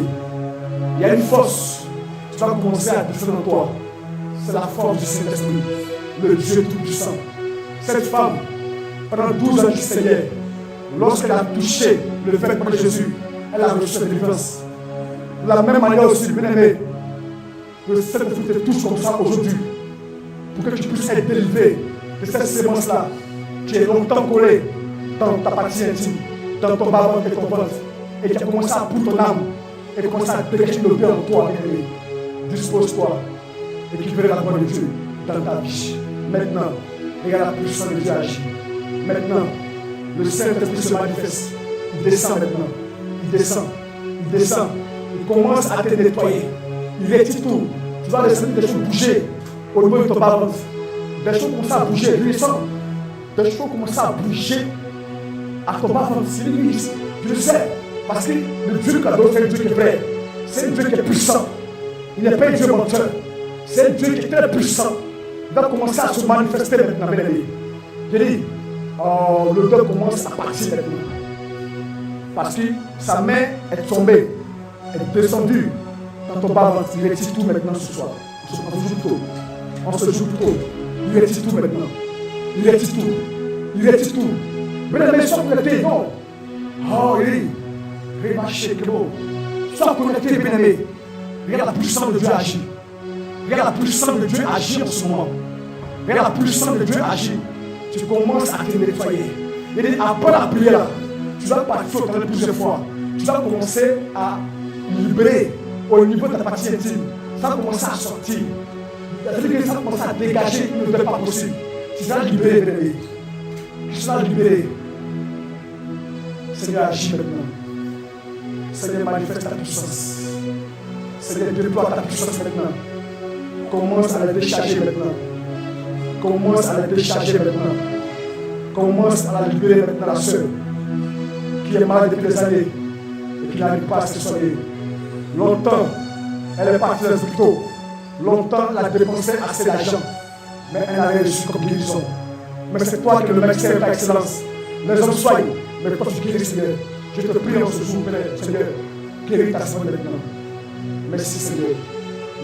Il y a une force qui va commencer à descendre en toi. C'est la force du Saint-Esprit, le Dieu tout-puissant. Cette femme, pendant 12 ans qui saignait, lorsqu'elle a touché le vêtement de Jésus, elle a reçu la délivrance. De la même manière aussi, bien aimé, le Saint-Esprit te touche comme ça aujourd'hui, pour que tu puisses être délivré de cette sémence-là, qui est longtemps collée dans ta partie intime, dans ton bas et ton ventre, et qui a commencé à poudre ton âme, et commence à dégager une odeur en toi, bien aimé. Dispose-toi, et qu'il verra la gloire de Dieu dans ta vie. Maintenant, regarde la puissance de Dieu agir. Maintenant, le Saint-Esprit se manifeste. Il descend maintenant. Il descend. Il descend. Il commence à te nettoyer. Il retire tout. Tu vas laisser des choses bouger au niveau de ton bas. Des choses commencent à bouger. Lui, il sent. Des choses commencent à bouger à ton bas. C'est lui. Je le sais. Parce que le Dieu que l'adore, c'est un Dieu qui est vrai. C'est un Dieu qui est puissant. Il n'est pas un Dieu menteur. C'est un Dieu qui est très puissant. Il va commencer à se manifester maintenant, bien aimé. Je dis, l'odeur commence à partir maintenant. Parce que sa main est tombée, est descendue dans ton bas. Il retire tout maintenant ce soir. On se joue tôt. On se joue tôt. Il retire tout maintenant. Il retire tout. Il retire tout. Bien aimé, sois connecté, non. Oh, il dit, sois connecté, bien aimé. Regarde la puissance de Dieu agir. Regarde la puissance de Dieu agir en ce moment. Regarde la puissance de Dieu agir. Tu commences à te nettoyer. Il dit, après la prière, tu vas partir au temps plusieurs fois. Tu vas commencer à libérer au niveau de ta partie intime. Ça va commencer à sortir. C'est-à-dire que ça va commencer à dégager une odeur pas possible. Tu seras libéré, bébé. Tu seras libéré. Seigneur, agis maintenant. Seigneur, manifeste ta puissance. Seigneur, déploie ta puissance maintenant. Commence à la décharger maintenant. Commence à la décharger maintenant. Commence à la libérer maintenant, la sœur qui est malade depuis des années et qui n'arrive pas à se soigner. Longtemps, elle est partie dans les hôpitaux. Longtemps, elle a dépensé assez d'argent. Mais elle n'a rien reçu comme guérison. Mais c'est toi qui es le médecin par excellence. Les hommes soignent, mais toi tu guéris, Seigneur. Je te prie en ce jour, Seigneur, guéris ta soeur maintenant. Merci, Seigneur.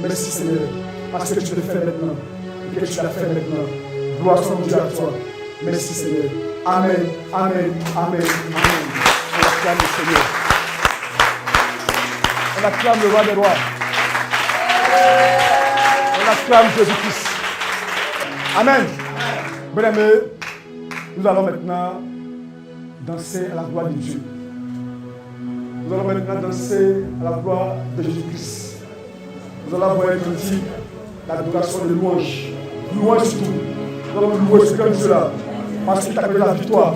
Merci, Seigneur. Parce que tu le fais maintenant. Et que tu l'as fait maintenant. Gloire soit Dieu à toi. Merci, Seigneur. Amen. Amen. Amen. Amen. On acclame le Seigneur. On acclame le roi des rois. On acclame Jésus-Christ. Amen. Bien-aimés, nous allons maintenant danser à la gloire de Dieu. Nous allons maintenant danser à la gloire de Jésus-Christ. Nous allons avoir un cantique, l'adoration de louange. Louange surtout. Nous allons louer ce grand Dieu-là. Parce qu'il t'a donné la victoire.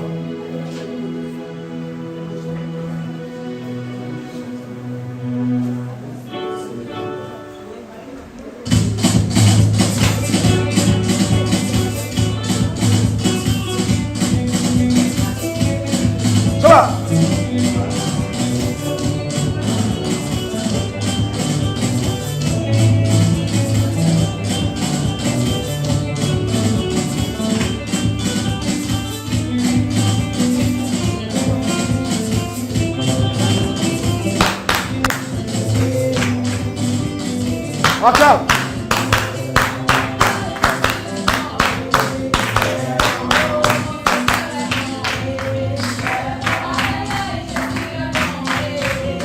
Ça va? Acclame.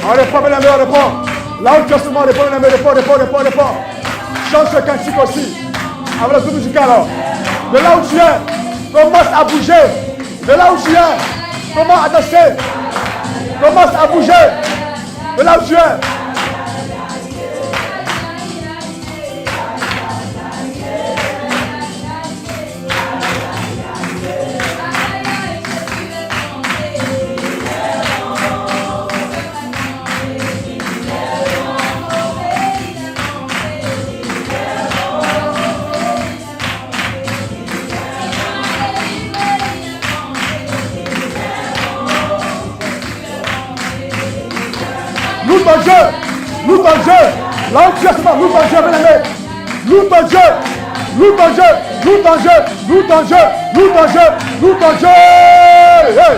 On reprend, bien-aimé, on reprend. Là où tu es seulement, reprends, bien-aimé, reprends. Chante ce cantique aussi. Avec le groupe musical, alors. De là où tu es, commence à bouger. De là où tu es, commence à danser. Commence à bouger. De là où tu es. Loue ton Dieu. Là où tu es, loue ton Dieu, bien-aimé. Loue ton Dieu. Loue ton Dieu. Loue ton Dieu. Loue ton Dieu. Loue ton Dieu. Loue ton Dieu. Hey.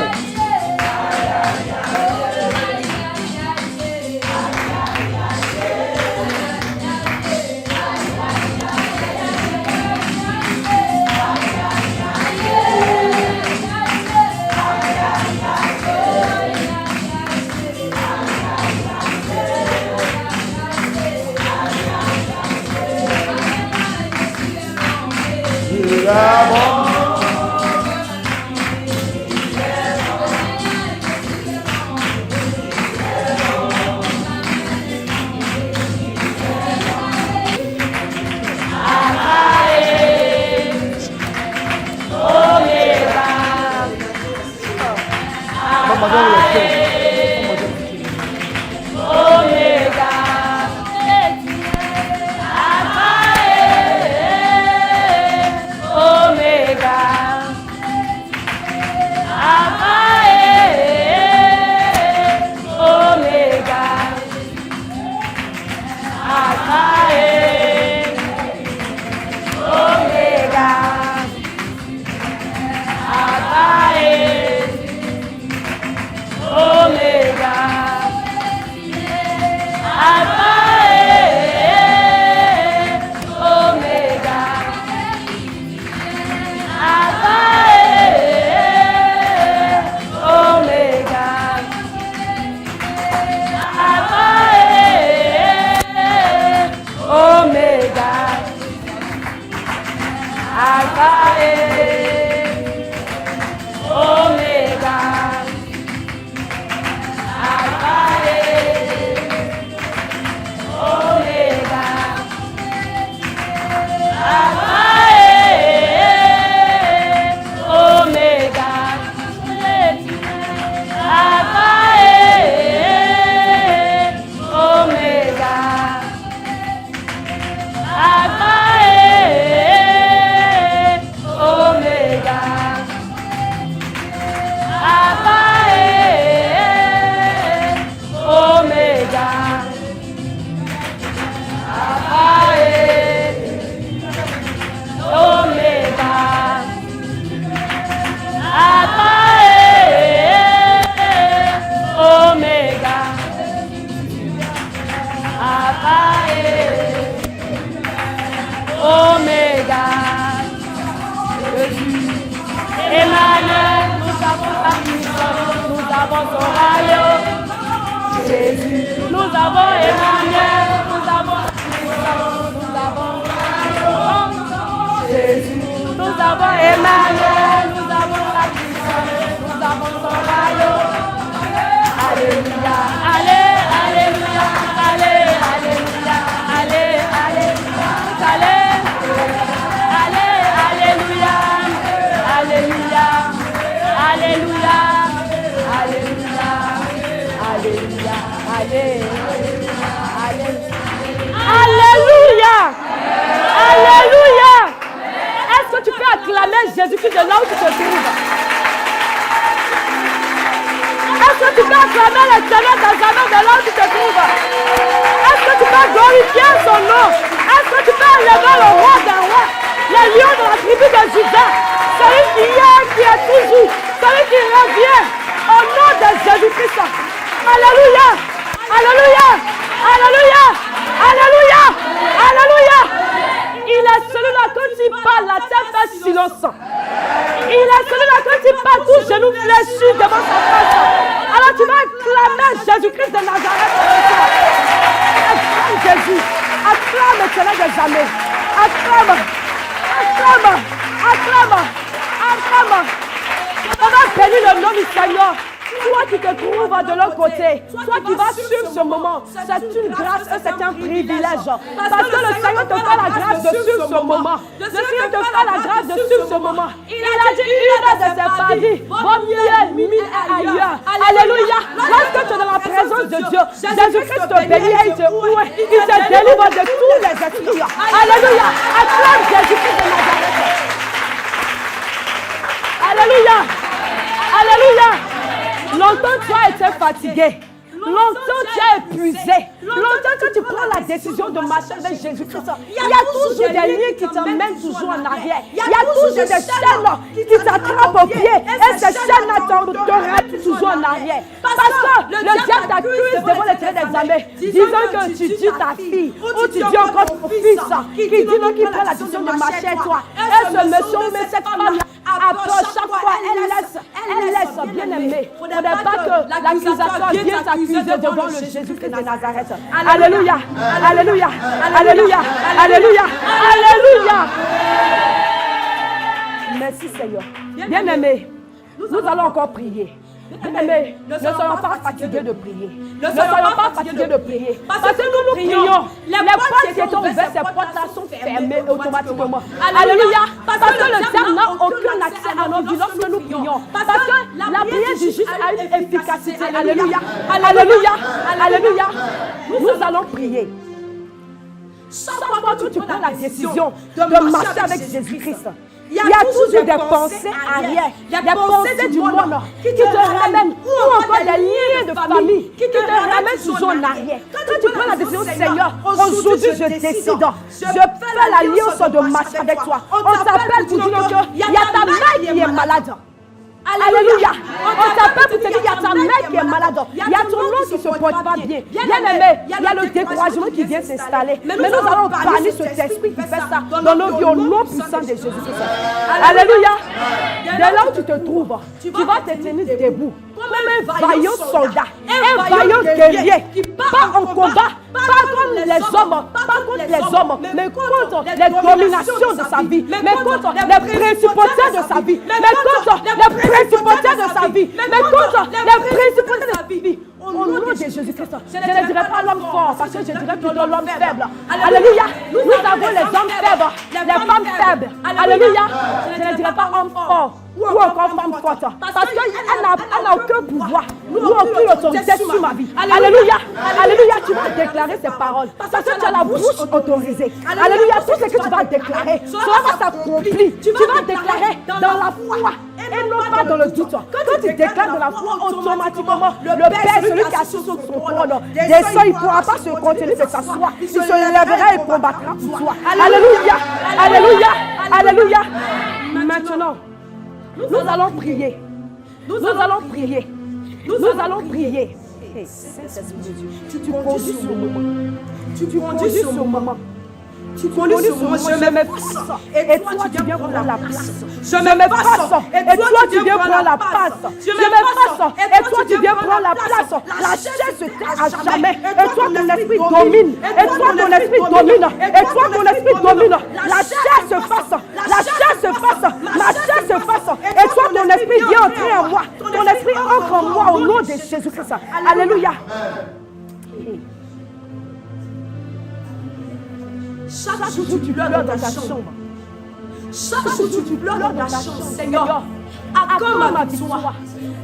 Jésus-Christ de là où tu te trouves. Est-ce que tu peux acclamer l'Éternel dans ta main de là où tu te trouves? Est-ce que tu peux glorifier son nom? Est-ce que tu peux élever le roi d'un roi, le lion de la tribu de Judas, celui qui est, qui est toujours, celui qui revient au nom de Jésus-Christ? Alléluia! Alléluia! Alléluia! Alléluia! Alléluia! Il est celui-là, quand il parle, la terre fait silence. Il est celui-là, quand il parle, tout genou fléchit devant sa face. Alors tu vas acclamer Jésus-Christ de Nazareth. vais bénir le nom du Seigneur. Toi qui te trouves de l'autre côté, toi qui vas suivre ce moment, c'est une grâce et c'est un privilège. Parce que le Seigneur te fait la grâce de suivre ce moment. Le Seigneur te fait la grâce de suivre ce moment. Il a dit une de ses familles, vaut mieux mille ailleurs. Alléluia. Lorsque tu es dans la présence de Dieu, Jésus-Christ te bénit et il te ouvre. Il te délivre de tous les esprits. Alléluia. Acclame Jésus-Christ de Nazareth. Alléluia. Alléluia. Longtemps tu as été fatigué. Longtemps tu as épuisé. Longtemps que tu prends la décision de marcher avec Jésus-Christ. Il y a toujours des liens qui t'emmènent toujours en arrière. Il y a toujours des chaînes qui t'attrapent aux pieds. Et ces chaînes te ramènent toujours en arrière. Parce que le diable t'accuse devant les traits des armées, disant que tu dis ta fille, ou tu dis encore ton fils, qui dit non, qui prend la décision de marcher avec toi. Et ce monsieur, mais cette femme, après chaque fois, elle laisse bien aimée. Il ne faudrait pas que l'accusateur vienne t'accuser devant le Jésus-Christ de Nazareth. Alléluia, alléluia, alléluia, alléluia, alléluia. Merci Seigneur. Bien aimé, nous allons encore prier. Bien-aimés, ne soyons pas fatigués de prier. Ne soyons pas fatigués de prier. Parce que nous prions. Les portes qui étaient ouvertes, ces portes-là sont fermées automatiquement. Alléluia. Parce que le diable n'a aucun accès à nos vies lorsque nous prions. Parce que la prière du juste a une efficacité. Alléluia. Alléluia. Alléluia. Nous allons prier. Chaque fois que tu prends la décision de marcher avec Jésus-Christ, il y a toujours des pensées arrière, des pensées du monde qui te ramènent, ou encore des liens de famille qui te ramènent toujours en arrière. Quand tu prends la décision, Seigneur, aujourd'hui je décide, je fais l'alliance de marcher avec toi. On t'appelle pour dire qu'il y a ta mère qui est malade. Alléluia. On t'appelle pour te dire qu'il y a ta mère qui est malade. Il y a ton nom qui ne se porte pas bien. Bien aimé, il y a le découragement qui vient s'installer. Mais nous allons bannir cet esprit qui fait ça dans nos vies au nom puissant de Jésus-Christ. Alléluia. Dès là où tu te trouves, tu vas te tenir debout comme un vaillant soldat, un vaillant guerrier qui part en combat, pas contre les hommes, mais contre les dominations de sa vie, mais contre les principautés de sa vie, mais contre les principautés de sa vie, mais contre les principautés de sa vie. Au nom de Jésus-Christ, je ne dirais pas l'homme fort, parce que je dirais plutôt l'homme faible. Alléluia. Nous avons les hommes faibles, les femmes faibles. Alléluia. Je ne dirais pas homme fort ou encore femme forte, parce qu'elle n'a aucun pouvoir ou aucune autorité sur ma vie. Alléluia. Alléluia. Tu vas déclarer ces paroles, parce que tu as la bouche autorisée. Alléluia. Tout ce que tu vas déclarer, cela va s'accomplir. Tu vas déclarer dans la foi et non pas dans le doute. Quand tu déclares dans la foi, automatiquement, le Père, celui qui a sur son trône, descend, il ne pourra pas se contenir de s'asseoir. Il se lèvera et combattra pour toi. Alléluia. Alléluia. Alléluia. Maintenant, nous allons prier. Nous allons prier. Nous allons prier. Saint-Esprit de Dieu, tu conduis ce moment. Tu conduis ce moment. Tu conduis ce moment. Je me mets face. Et toi, tu viens prendre la place. Je me mets face. Et toi, tu viens prendre la place. Je me mets face. Et toi, tu viens prendre la place. La chair se tait à jamais. Et toi, ton esprit domine. Et toi, ton esprit domine. Et toi, ton esprit domine. La chair se fasse. La chair se fasse. La chair se fasse. Et toi, ton esprit vient entrer en moi. Ton esprit entre en moi au nom de Jésus-Christ. Alléluia. Chaque jour tu pleures dans ta chambre. Chaque jour tu pleures dans ta chambre. Seigneur, accorde ma victoire.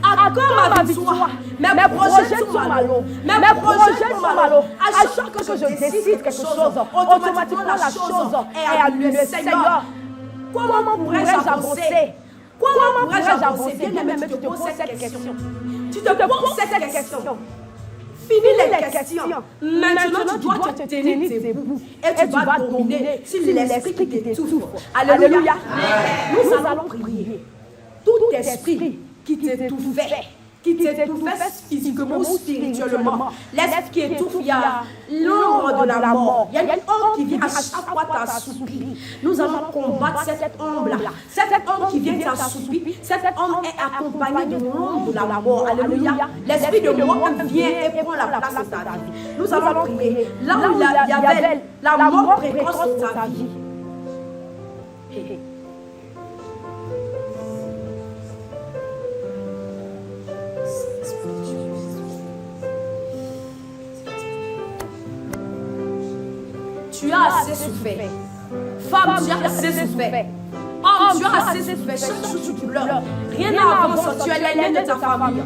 Accorde ma victoire. Mes projets sont malheureux. Mes projets sont malheureux. À chaque fois que je décide quelque chose, automatiquement la chose est annulée. Seigneur, comment pourrais-je avancer? Comment pourrais-je avancer? Bien aimé, tu te poses cette question. Tu te poses cette question. Finis les questions. Maintenant, tu dois te tenir debout et tu vas dominer sur l'esprit qui t'étouffe. Alléluia. Nous allons prier. Tout esprit qui t'étouffait, physiquement ou spirituellement, l'esprit qui étouffe, il y a l'ombre de la mort. Il y a une ombre qui vient à chaque fois t'assoupir. Nous allons combattre cette ombre-là. Cette ombre qui vient t'assoupir, cette ombre est accompagnée de l'ombre de la mort. Alléluia. L'esprit de mort vient et prend la place de ta vie. Nous allons prier. Là où il y avait la mort précoce de ta vie. tu as assez souffert. Femme, tu as assez souffert. Homme, tu as assez souffert. Chaque jour, tu pleures. Rien n'avance. Tu es l'aîné de ta famille.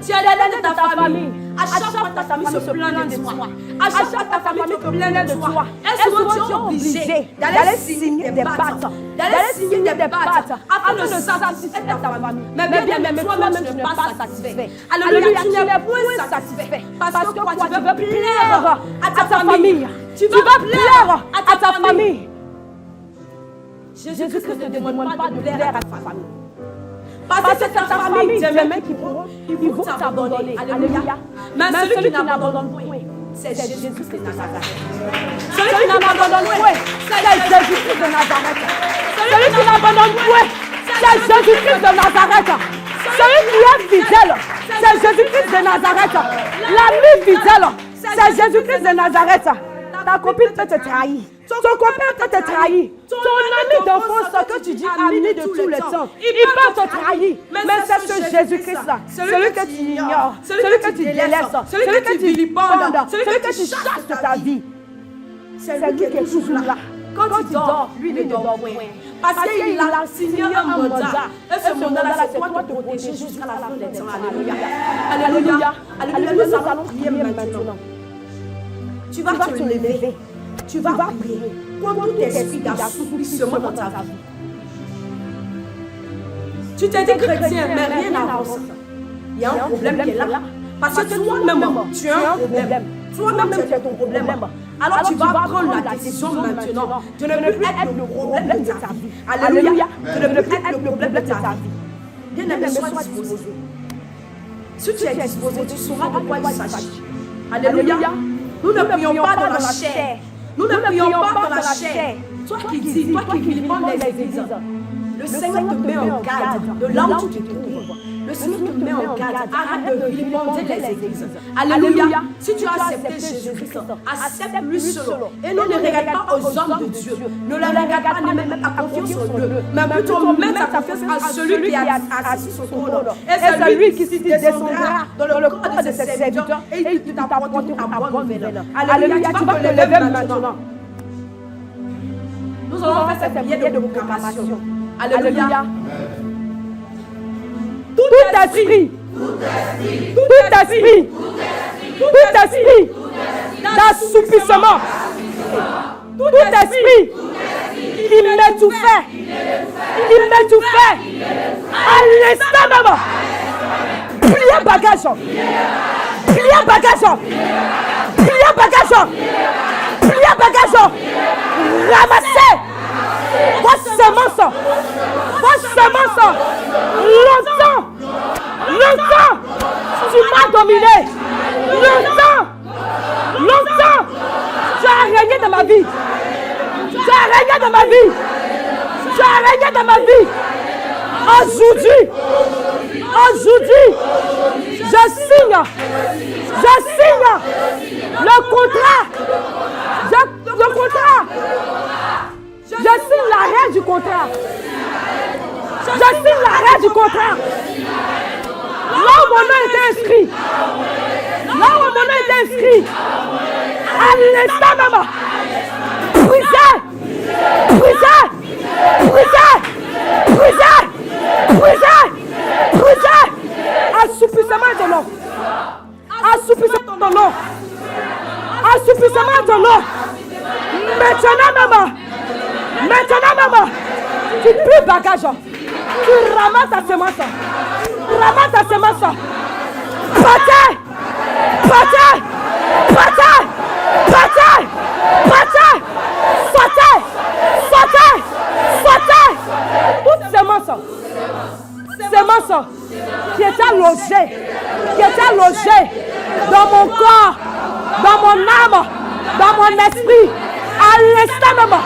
Tu es l'aîné de ta famille. À chaque fois, ta famille se plaint de toi. À chaque fois, ta famille te plaint de toi. Est-ce que tu es obligé d'aller signer des battes, d'aller signer des battes afin de satisfaire ta famille? Mais bien, toi-même, tu n'es pas satisfait. Alléluia, tu n'es point satisfait. Parce que quoi, tu veux plaire à ta famille. Tu veux plaire à ta famille. Jésus-Christ ne te demande pas de plaire à ta famille. Parce que ta famille, demain, ils vont t'abandonner. Alléluia. Mais celui qui n'abandonne point, c'est Jésus-Christ de Nazareth. Celui qui n'abandonne point, c'est Jésus-Christ de Nazareth. Celui qui n'abandonne point, c'est Jésus-Christ de Nazareth. Celui qui est fidèle, c'est Jésus-Christ de Nazareth. L'ami fidèle, c'est Jésus-Christ de Nazareth. Ta copine peut te trahir. Ton copain peut te trahir. Ton ami d'enfance que tu dis ami de tout le temps, il peut te trahir. Mais c'est ce Jésus-Christ-là, celui que tu ignores, celui que tu délaisses, celui que tu vilipendes, celui que tu chasses de ta vie. C'est lui qui est toujours là. Quand tu dors, lui ne dort point. Parce qu'il a signé un mandat. Et ce mandat-là, c'est toi te protéger jusqu'à la fin des temps. Alléluia. Alléluia. Alléluia. Nous allons prier maintenant. Tu vas te lever. Tu vas prier contre tout esprit d'assouplissement dans ta vie. Tu t'es dit chrétien, mais rien n'avance. Il y a un problème qui est là. Parce que toi-même, tu as un problème. Toi-même, tu as ton problème. Alors tu vas prendre la décision maintenant de ne plus être le problème de ta vie. Alléluia. De ne plus être le problème de ta vie. Bien-aimé, sois disposé. Si tu es disposé, tu sauras de quoi il s'agit. Alléluia. Nous ne prions pas dans la chair. Nous ne prions pas dans la chair. Toi qui dis, toi qui vilipends les églises, le Seigneur te met en garde de là où tu te trouves. Le Seigneur te met en garde. Arrête de vilipender les églises. Alléluia. Si tu as accepté Jésus-Christ, accepte-lui seul. Et ne le regarde pas aux hommes de Dieu. Ne le regarde pas, ne mets pas ta confiance en eux. Mais plutôt mets ta confiance à celui qui est assis sur son trône. Et c'est lui qui descendra dans le corps de ses serviteurs et il t'apportera à bonne nouvelle. Alléluia. Tu vas te lever maintenant. Nous allons faire cette prière de proclamation. Alléluia. Tout esprit d'assoupissement, tout esprit qui m'étouffait, à l'instant même, pliez bagage, ramassez vos semences, longtemps, tu m'as dominé, longtemps, tu as régné dans ma vie, Aujourd'hui, je signe le contrat. Je signe l'arrêt du contrat. Là où mon nom était inscrit. À l'instant même. Brisez. Assoupissement ton nom. Maintenant même. Tu plies bagage. Tu ramasses ta semence. Partez. Toute semence qui était logée dans mon corps, dans mon âme, dans mon esprit, à l'instant même,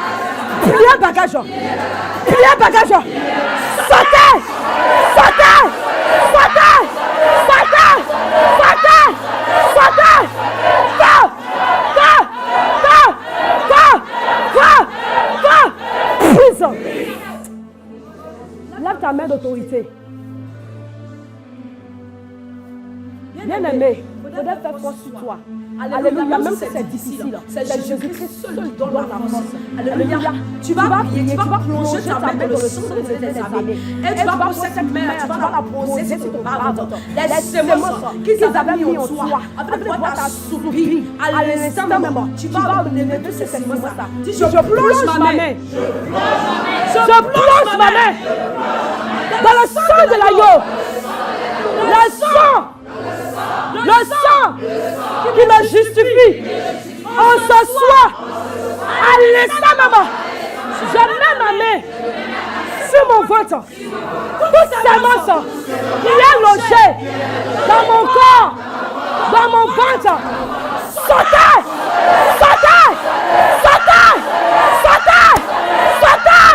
pliez bagage. Sautez. Va. Lève ta main d'autorité. Bien-aimé, il faudrait faire force sur toi. Alléluia, même si c'est difficile, c'est Jésus-Christ seul qui donne la force. Alléluia. Tu vas prier, tu vas plonger ta main dans le sang de tes amis. Et tu vas poser cette main, tu vas la poser sur ton ventre. Les semences qu'ils avaient mis en toi, avec toi t'assoupir, à l'instant même, tu vas lever ces semences-là. Dis, je plonge ma main. Je plonge ma main dans le sang de l'agneau. Le sang qui me justifie. En ce soir, à l'instant même, je mets ma main sur mon ventre. Toute semence qui est logée dans mon corps, dans mon ventre, sautez, sautez, sautez, sautez, sautez.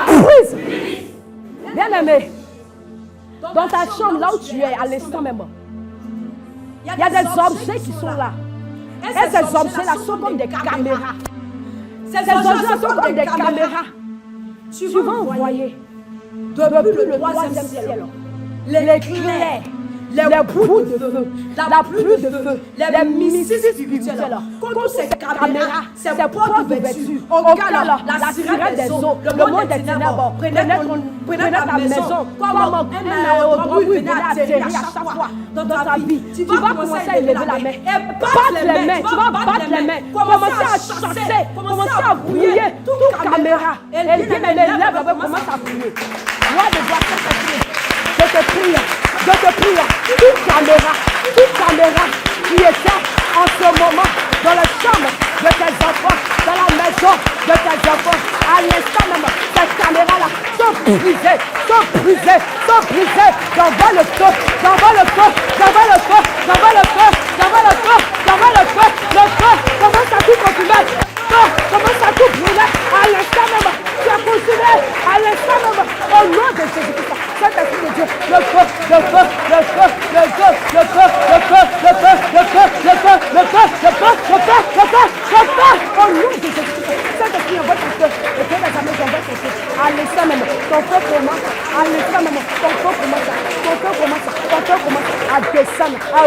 Prise. Bien-aimé, dans ta chambre, là où tu es, à l'instant même, il y a des objets qui sont là. Et ces objets-là sont comme des caméras. Ces objets sont comme des caméras. Tu vas envoyer depuis le troisième ciel l'éclair, les bouts de feu, la pluie de feu, les missiles spirituels, contre ces caméras, ces portes vêtues, auquel la sirène des eaux, le monde des ténèbres, prenez ta maison comme un aérodrome, venez atterrir à chaque fois dans ta vie. Tu vas commencer à élever la main, et battre les mains, tu vas battre les mains, commencer à chasser, commencer à prier, toute caméra, et bien lève, commence à prier. Moi, je dois te prier. Je te prie, toute caméra qui était en ce moment dans la chambre de tes enfants, dans la maison de tes enfants, à l'instant même, ces caméras-là sont brisées. J'envoie le feu, commence à tout consumer, commence à tout brûler, à l'instant même, tu as consumé, à l'instant même, au nom de Jésus-Christ. Saint-Esprit de Dieu, le feu, au nom de Jésus-Christ. Saint-Esprit, envoie ton feu, et que les amis envoient ton feu. À l'instant même, ton feu commence, à descendre, à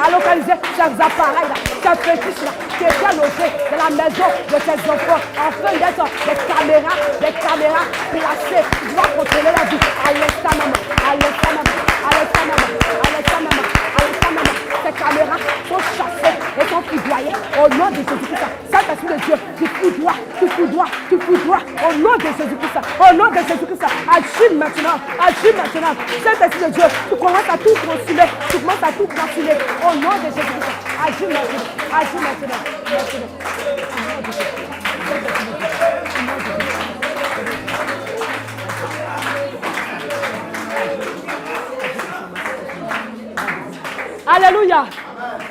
localiser ces appareils-là, ces fétiches-là, qui étaient logés dans la maison de tes enfants, afin d'être des caméras placées. Tu dois contrôler la vie à l'instant même. Ces caméras sont chassées et sont foudroyées au nom de Jésus-Christ. Saint-Esprit de Dieu, tu foudroies au nom de Jésus-Christ. Agis maintenant. Saint-Esprit de Dieu, tu commences à tout consumer, au nom de Jésus-Christ. Agis maintenant.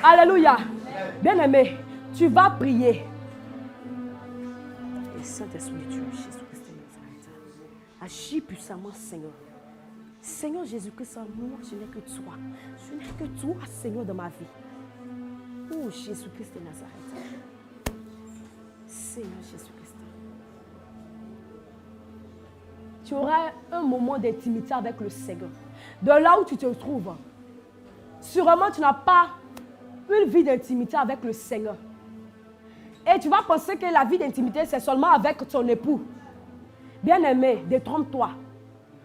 Alléluia. Bien-aimé, tu vas prier. Et Saint-Esprit de Dieu, Jésus-Christ de Nazareth, agis puissamment, Seigneur. Seigneur Jésus-Christ, moi, je n'ai que toi. Je n'ai que toi, Seigneur, dans ma vie. Oh, Jésus-Christ de Nazareth. Seigneur Jésus-Christ. Tu auras un moment d'intimité avec le Seigneur. De là où tu te trouves, sûrement tu n'as pas une vie d'intimité avec le Seigneur. Et tu vas penser que la vie d'intimité, c'est seulement avec ton époux. Bien-aimé, détrompe-toi.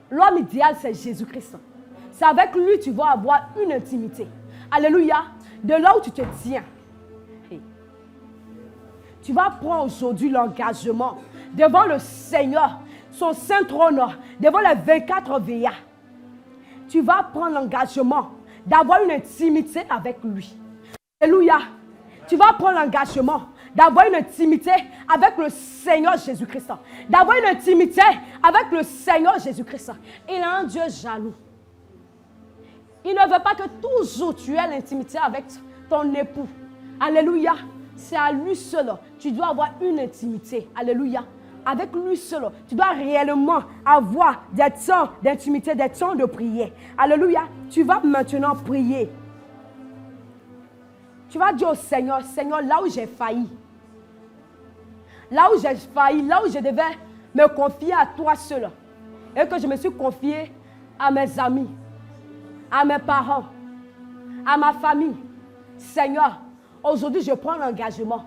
L'homme idéal, c'est Jésus-Christ. C'est avec lui que tu vas avoir une intimité. Alléluia. De là où tu te tiens. Tu vas prendre aujourd'hui l'engagement devant le Seigneur, son saint trône, devant les 24 veillards. Tu vas prendre l'engagement d'avoir une intimité avec lui. Alléluia. Tu vas prendre l'engagement d'avoir une intimité avec le Seigneur Jésus-Christ. D'avoir une intimité avec le Seigneur Jésus-Christ. Il est un Dieu jaloux. Il ne veut pas que toujours tu aies l'intimité avec ton époux. Alléluia. C'est à lui seul. Tu dois avoir une intimité. Alléluia. Avec lui seul, tu dois réellement avoir des temps d'intimité, des temps de prière. Alléluia. Tu vas maintenant prier. Tu vas dire au Seigneur, Seigneur, là où j'ai failli, là où je devais me confier à toi seul et que je me suis confié à mes amis, à mes parents, à ma famille. Seigneur, aujourd'hui je prends l'engagement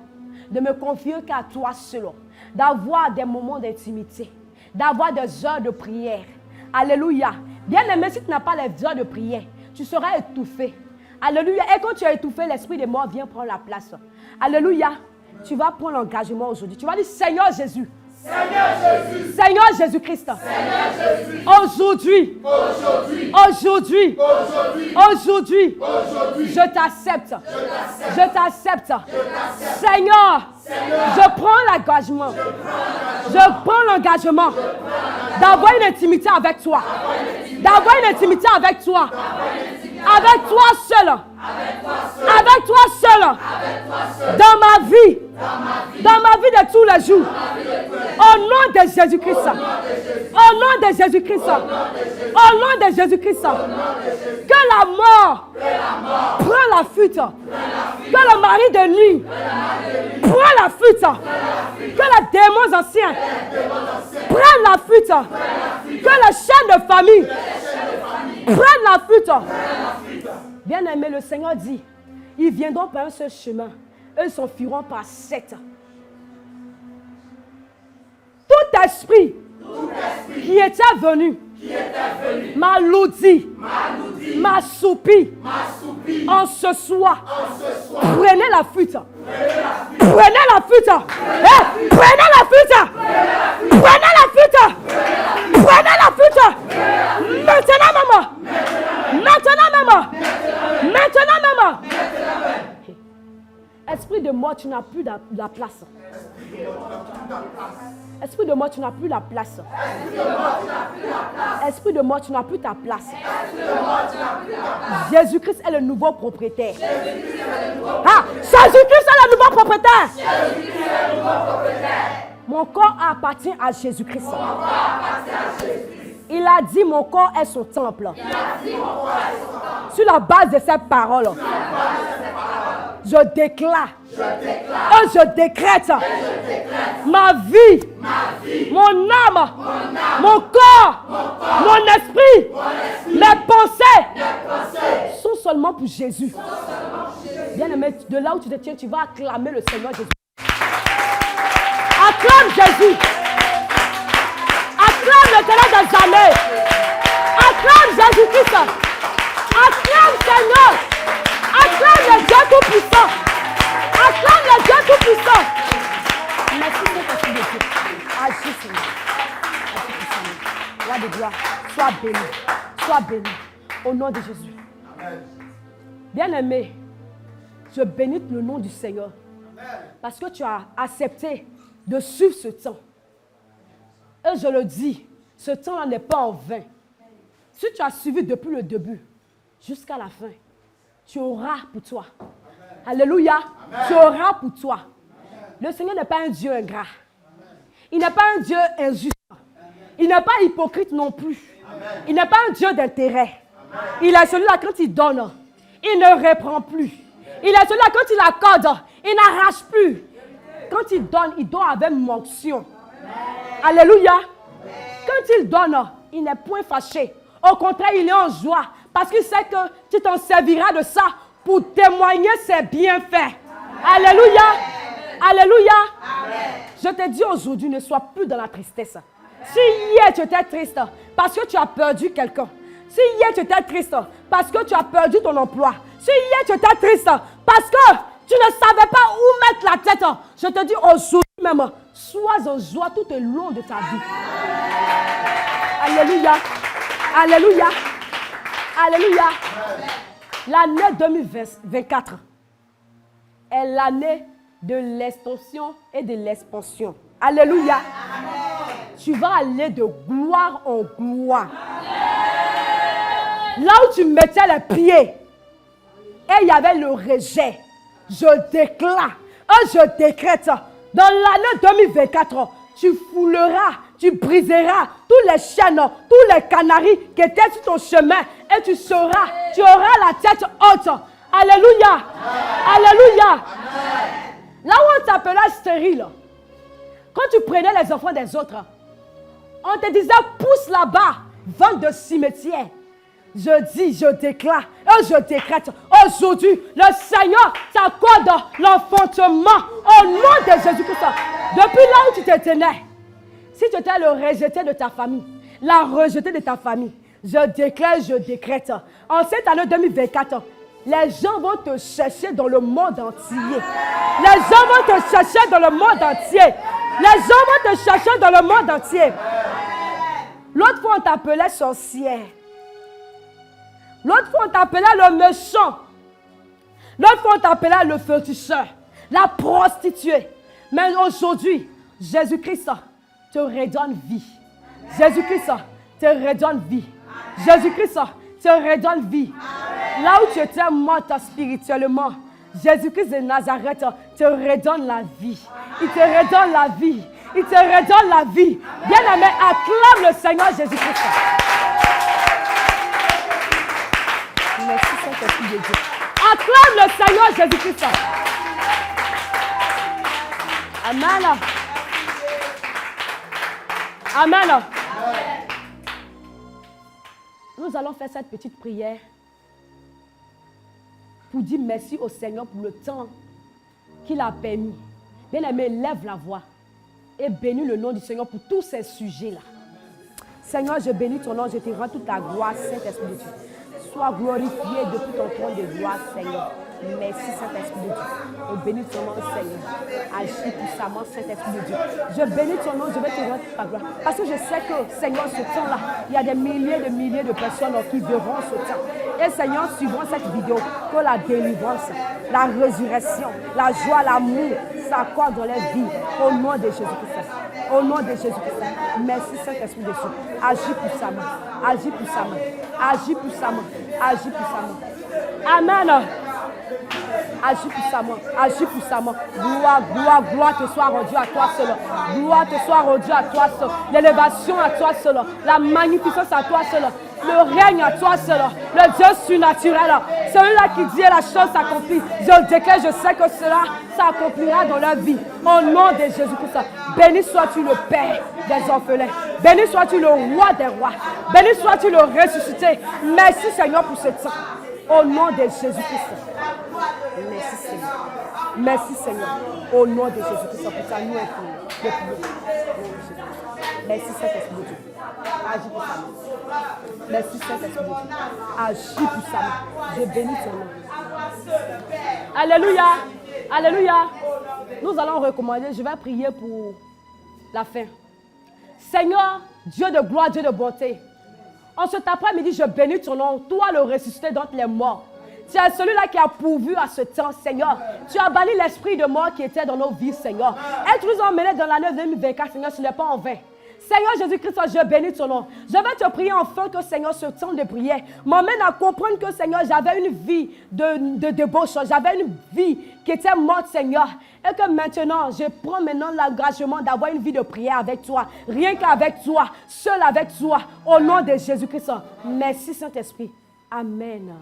de me confier qu'à toi seul, d'avoir des moments d'intimité, d'avoir des heures de prière. Alléluia. Bien-aimé, si tu n'as pas les heures de prière, tu seras étouffé. Alléluia. Et quand tu es étouffé, l'esprit de mort vient prendre la place. Alléluia. Tu vas prendre l'engagement aujourd'hui. Tu vas dire, Seigneur Jésus. Seigneur Jésus. Seigneur Jésus-Christ. Seigneur Jésus. Aujourd'hui. Aujourd'hui. Aujourd'hui. Aujourd'hui. Aujourd'hui. Aujourd'hui. Je t'accepte. Je t'accepte. Seigneur, je prends l'engagement. Je prends l'engagement d'avoir une intimité avec toi. D'avoir une intimité avec toi. Avec toi seul. Avec toi seul. Dans ma vie. Dans ma vie de tous les jours. Au nom de Jésus-Christ. Au nom de Jésus-Christ. Au nom de Jésus-Christ. Que la mort prend la fuite. Que le mari de nuit prend la fuite. Que les démons anciens prennent la fuite. Que les chaînes de famille prennent la fuite. Bien-aimé, le Seigneur dit, ils viendront par un seul chemin. Eux s'enfuiront par 7. Tout esprit qui était venu m'a loudi, m'a soupi en ce soir. Prenez la fuite. Prenez la fuite. Eh, prenez la fuite. Prenez la fuite. Prenez la fuite. Maintenant, maman. Maintenant, maman. Maintenant, maman. Esprit de mort, tu n'as plus la place. Esprit de mort, tu n'as plus la place. Esprit de mort, tu n'as plus ta place. Jésus-Christ est le nouveau propriétaire. Ah, Jésus-Christ est le nouveau propriétaire. Mon corps appartient à Jésus-Christ. Il a dit mon corps est son temple. Sur la base de ces paroles, je déclare, je décrète ma vie, mon âme, mon corps, mon esprit, mes pensées sont seulement pour Jésus. Bien-aimé, de là où tu te tiens, tu vas acclamer le Seigneur Jésus. Acclame Jésus. Acclame l'Éternel des armées. Acclame Jésus-Christ. Acclame Seigneur. Acclame le Dieu Tout-Puissant. Acclame le Dieu Tout-Puissant. Merci Saint-Esprit de Dieu. Agis Seigneur. Agis Seigneur. Roi de gloire, sois béni. Sois béni. Au nom de Jésus. Bien-aimé, je bénis le nom du Seigneur. Parce que tu as accepté de suivre ce temps. Et je le dis, ce temps-là n'est pas en vain. Si tu as suivi depuis le début jusqu'à la fin, tu auras pour toi. Alléluia. Amen. Tu auras pour toi. Amen. Le Seigneur n'est pas un Dieu ingrat. Il n'est pas un Dieu injuste. Il n'est pas hypocrite non plus. Amen. Il n'est pas un Dieu d'intérêt. Il est celui-là quand il donne, il ne reprend plus. Il est celui-là quand il accorde, il n'arrache plus. Quand il donne avec monction. Alléluia. Quand il donne, il n'est point fâché. Au contraire, il est en joie. Parce qu'il sait que tu t'en serviras de ça pour témoigner ses bienfaits. Alléluia. Alléluia. Je te dis aujourd'hui, ne sois plus dans la tristesse. Si hier tu étais triste parce que tu as perdu quelqu'un. Si hier tu étais triste parce que tu as perdu ton emploi. Si hier tu étais triste parce que tu ne savais pas où mettre la tête. Je te dis aujourd'hui même, sois en joie tout au long de ta vie. Alléluia. Alléluia. Alléluia. L'année 2024 est l'année de l'extension et de l'expansion. Alléluia. Tu vas aller de gloire en gloire. Là où tu mettais les pieds et il y avait le rejet, je déclare et je décrète, dans l'année 2024, tu fouleras, tu briseras tous les chaînes, tous les canaris qui étaient sur ton chemin et tu auras la tête haute. Alléluia. Alléluia. Là où on t'appelait stérile, quand tu prenais les enfants des autres, On te disait, pousse là-bas, vente de cimetière. Je dis, je déclare et je décrète. Aujourd'hui, le Seigneur t'accorde l'enfantement au nom de Jésus-Christ. Depuis là où tu te tenais, si tu étais le rejeté de ta famille, la rejetée de ta famille, je déclare, je décrète. En cette année 2024, les gens vont te chercher dans le monde entier. Les gens vont te chercher dans le monde entier. Les gens vont te chercher dans le monde entier. L'autre fois, on t'appelait sorcière. L'autre fois, on t'appelait le méchant. L'autre fois, on t'appelait le féticheur, la prostituée. Mais aujourd'hui, Jésus-Christ te redonne vie. Jésus-Christ te redonne vie. Jésus-Christ te redonne vie. Là où tu étais morte spirituellement, Jésus-Christ de Nazareth te redonne la vie. Il te redonne la vie. Il te redonne la vie. Bien-aimé, acclame le Seigneur Jésus-Christ. Merci Saint-Esprit de Dieu. Acclame le Seigneur Jésus-Christ. Amen. Amen. Nous allons faire cette petite prière pour dire merci au Seigneur pour le temps qu'il a permis. Bien-aimé, lève la voix et bénis le nom du Seigneur pour tous ces sujets-là. Seigneur, je bénis ton nom, je te rends toute la gloire, Saint-Esprit de Dieu. Sois glorifié depuis ton trône de gloire, Seigneur. Merci, Saint-Esprit de Dieu. Je bénis ton nom, Seigneur. Agis puissamment, Saint-Esprit de Dieu. Je bénis ton nom, je vais te rendre toute la gloire. Parce que je sais que, Seigneur, ce temps-là, il y a des milliers de personnes qui verront ce temps. Et Seigneur, suivant cette vidéo, que la délivrance, la résurrection, la joie, l'amour s'accordent dans les vies. Au nom de Jésus-Christ. Au nom de Jésus-Christ. Merci, Saint-Esprit de Dieu. Agis puissamment. Agis puissamment. Agis puissamment. Agis puissamment. Amen. Agis puissamment, agis puissamment. Gloire, gloire, gloire te soit rendue à toi seul. Gloire te soit rendue à toi seul. L'élévation à toi seul. La magnificence à toi seul. Le règne à toi seul. Le Dieu surnaturel. Celui-là qui dit la chose s'accomplit. Je déclare, je sais que cela s'accomplira dans leur vie. Au nom de Jésus-Christ. Béni sois-tu le Père des orphelins. Béni sois-tu le roi des rois. Béni sois-tu le ressuscité. Merci Seigneur pour ce temps. Au nom de Jésus-Christ. Merci Seigneur. Merci Seigneur. Au nom de Jésus-Christ. Pour ça, nous prions. Merci Saint-Esprit de Dieu. Agis puissamment. Merci Saint-Esprit de Dieu. Agis puissamment. Je bénis ton nom. Alléluia. Alléluia. Nous allons recommander. Je vais prier pour la fin. Seigneur, Dieu de gloire, Dieu de bonté. En cet après-midi, je bénis ton nom, toi le ressuscité d'entre les morts. Tu es celui-là qui a pourvu à ce temps, Seigneur. Tu as banni l'esprit de mort qui était dans nos vies, Seigneur. Et tu nous as emmenés dans l'année 2024, Seigneur, ce n'est pas en vain. Seigneur Jésus-Christ, je bénis ton nom. Je vais te prier enfin que, Seigneur, ce temps de prière m'emmène à comprendre que, Seigneur, j'avais une vie de débauche. J'avais une vie qui était morte, Seigneur. Et que maintenant, je prends maintenant l'engagement d'avoir une vie de prière avec toi. Rien qu'avec toi, seul avec toi. Au nom de Jésus-Christ. Merci, Saint-Esprit. Amen.